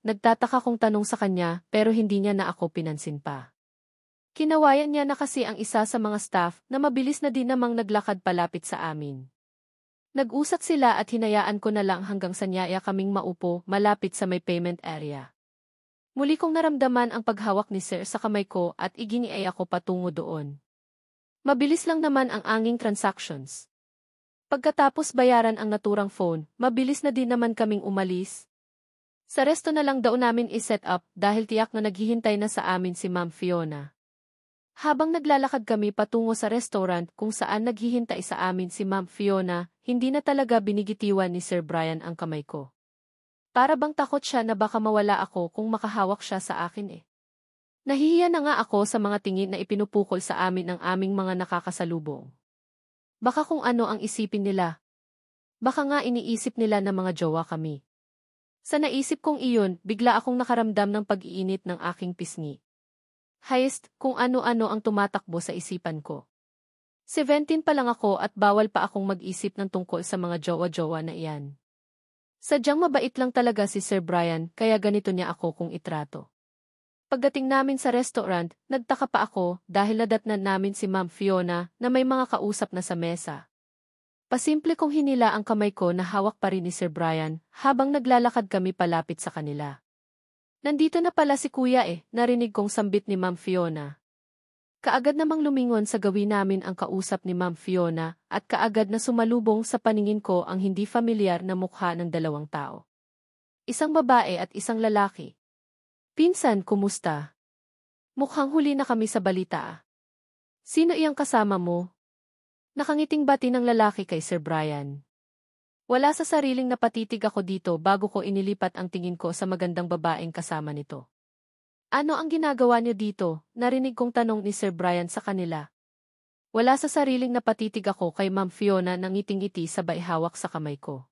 Nagtataka kong tanong sa kanya pero hindi niya na ako pinansin pa. Kinawayan niya na kasi ang isa sa mga staff na mabilis na din namang naglakad palapit sa amin. Nag-usat sila at hinayaan ko na lang hanggang sa niyaya kaming maupo malapit sa may payment area. Muli kong naramdaman ang paghawak ni Sir sa kamay ko at iginiay ako patungo doon. Mabilis lang naman ang anging transactions. Pagkatapos bayaran ang naturang phone, mabilis na din naman kaming umalis. Sa resto na lang daw namin i-set up dahil tiyak na naghihintay na sa amin si Ma'am Fiona. Habang naglalakad kami patungo sa restaurant kung saan naghihintay sa amin si Ma'am Fiona, hindi na talaga binigitiwan ni Sir Brian ang kamay ko. Para bang takot siya na baka mawala ako kung makahawak siya sa akin eh. Nahihiya na nga ako sa mga tingin na ipinupukol sa amin ng aming mga nakakasalubong. Baka kung ano ang isipin nila. Baka nga iniisip nila na mga jowa kami. Sa naisip kong iyon, bigla akong nakaramdam ng pag-iinit ng aking pisngi. Hayst, kung ano-ano ang tumatakbo sa isipan ko. 17 pa lang ako at bawal pa akong mag-isip ng tungkol sa mga jowa-jowa na iyan. Sadyang mabait lang talaga si Sir Brian kaya ganito niya ako kung itrato. Pagdating namin sa restaurant, nagtaka pa ako dahil nadatnan namin si Ma'am Fiona na may mga kausap na sa mesa. Pasimple kong hinila ang kamay ko na hawak pa rin ni Sir Brian habang naglalakad kami palapit sa kanila. Nandito na pala si Kuya narinig kong sambit ni Ma'am Fiona. Kaagad namang lumingon sa gawin namin ang kausap ni Ma'am Fiona at kaagad na sumalubong sa paningin ko ang hindi familiar na mukha ng dalawang tao. Isang babae at isang lalaki. Pinsan, kumusta? Mukhang huli na kami sa balita. Sino iyang kasama mo? Nakangiting bati ng lalaki kay Sir Brian. Wala sa sariling napatitig ako dito bago ko inilipat ang tingin ko sa magandang babaeng kasama nito. Ano ang ginagawa niyo dito? Narinig kong tanong ni Sir Brian sa kanila. Wala sa sariling napatitig ako kay Ma'am Fiona nang ngiting-ngiti sabay hawak sa kamay ko.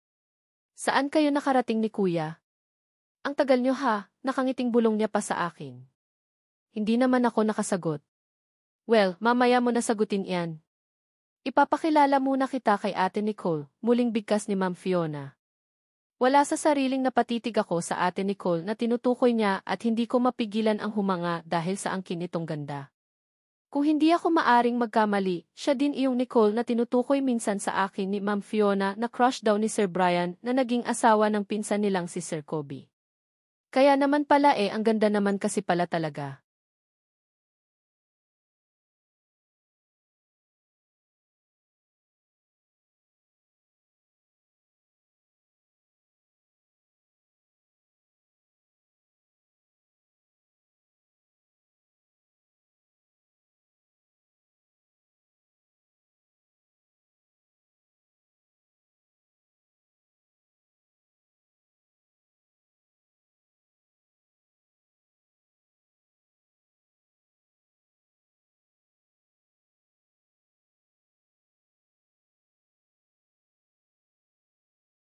Saan kayo nakarating ni Kuya? Ang tagal niyo ha, nakangiting bulong niya pa sa akin. Hindi naman ako nakasagot. Well, mamaya mo nasagutin iyan. Ipapakilala muna kita kay Ate Nicole, muling bigkas ni Ma'am Fiona. Wala sa sariling napatitig ako sa Ate Nicole na tinutukoy niya at hindi ko mapigilan ang humanga dahil sa angkin nitong ganda. Kung hindi ako maaring magkamali, siya din iyong Nicole na tinutukoy minsan sa akin ni Ma'am Fiona na crush daw ni Sir Brian na naging asawa ng pinsan nilang si Sir Kobe. Kaya naman pala ang ganda naman kasi pala talaga.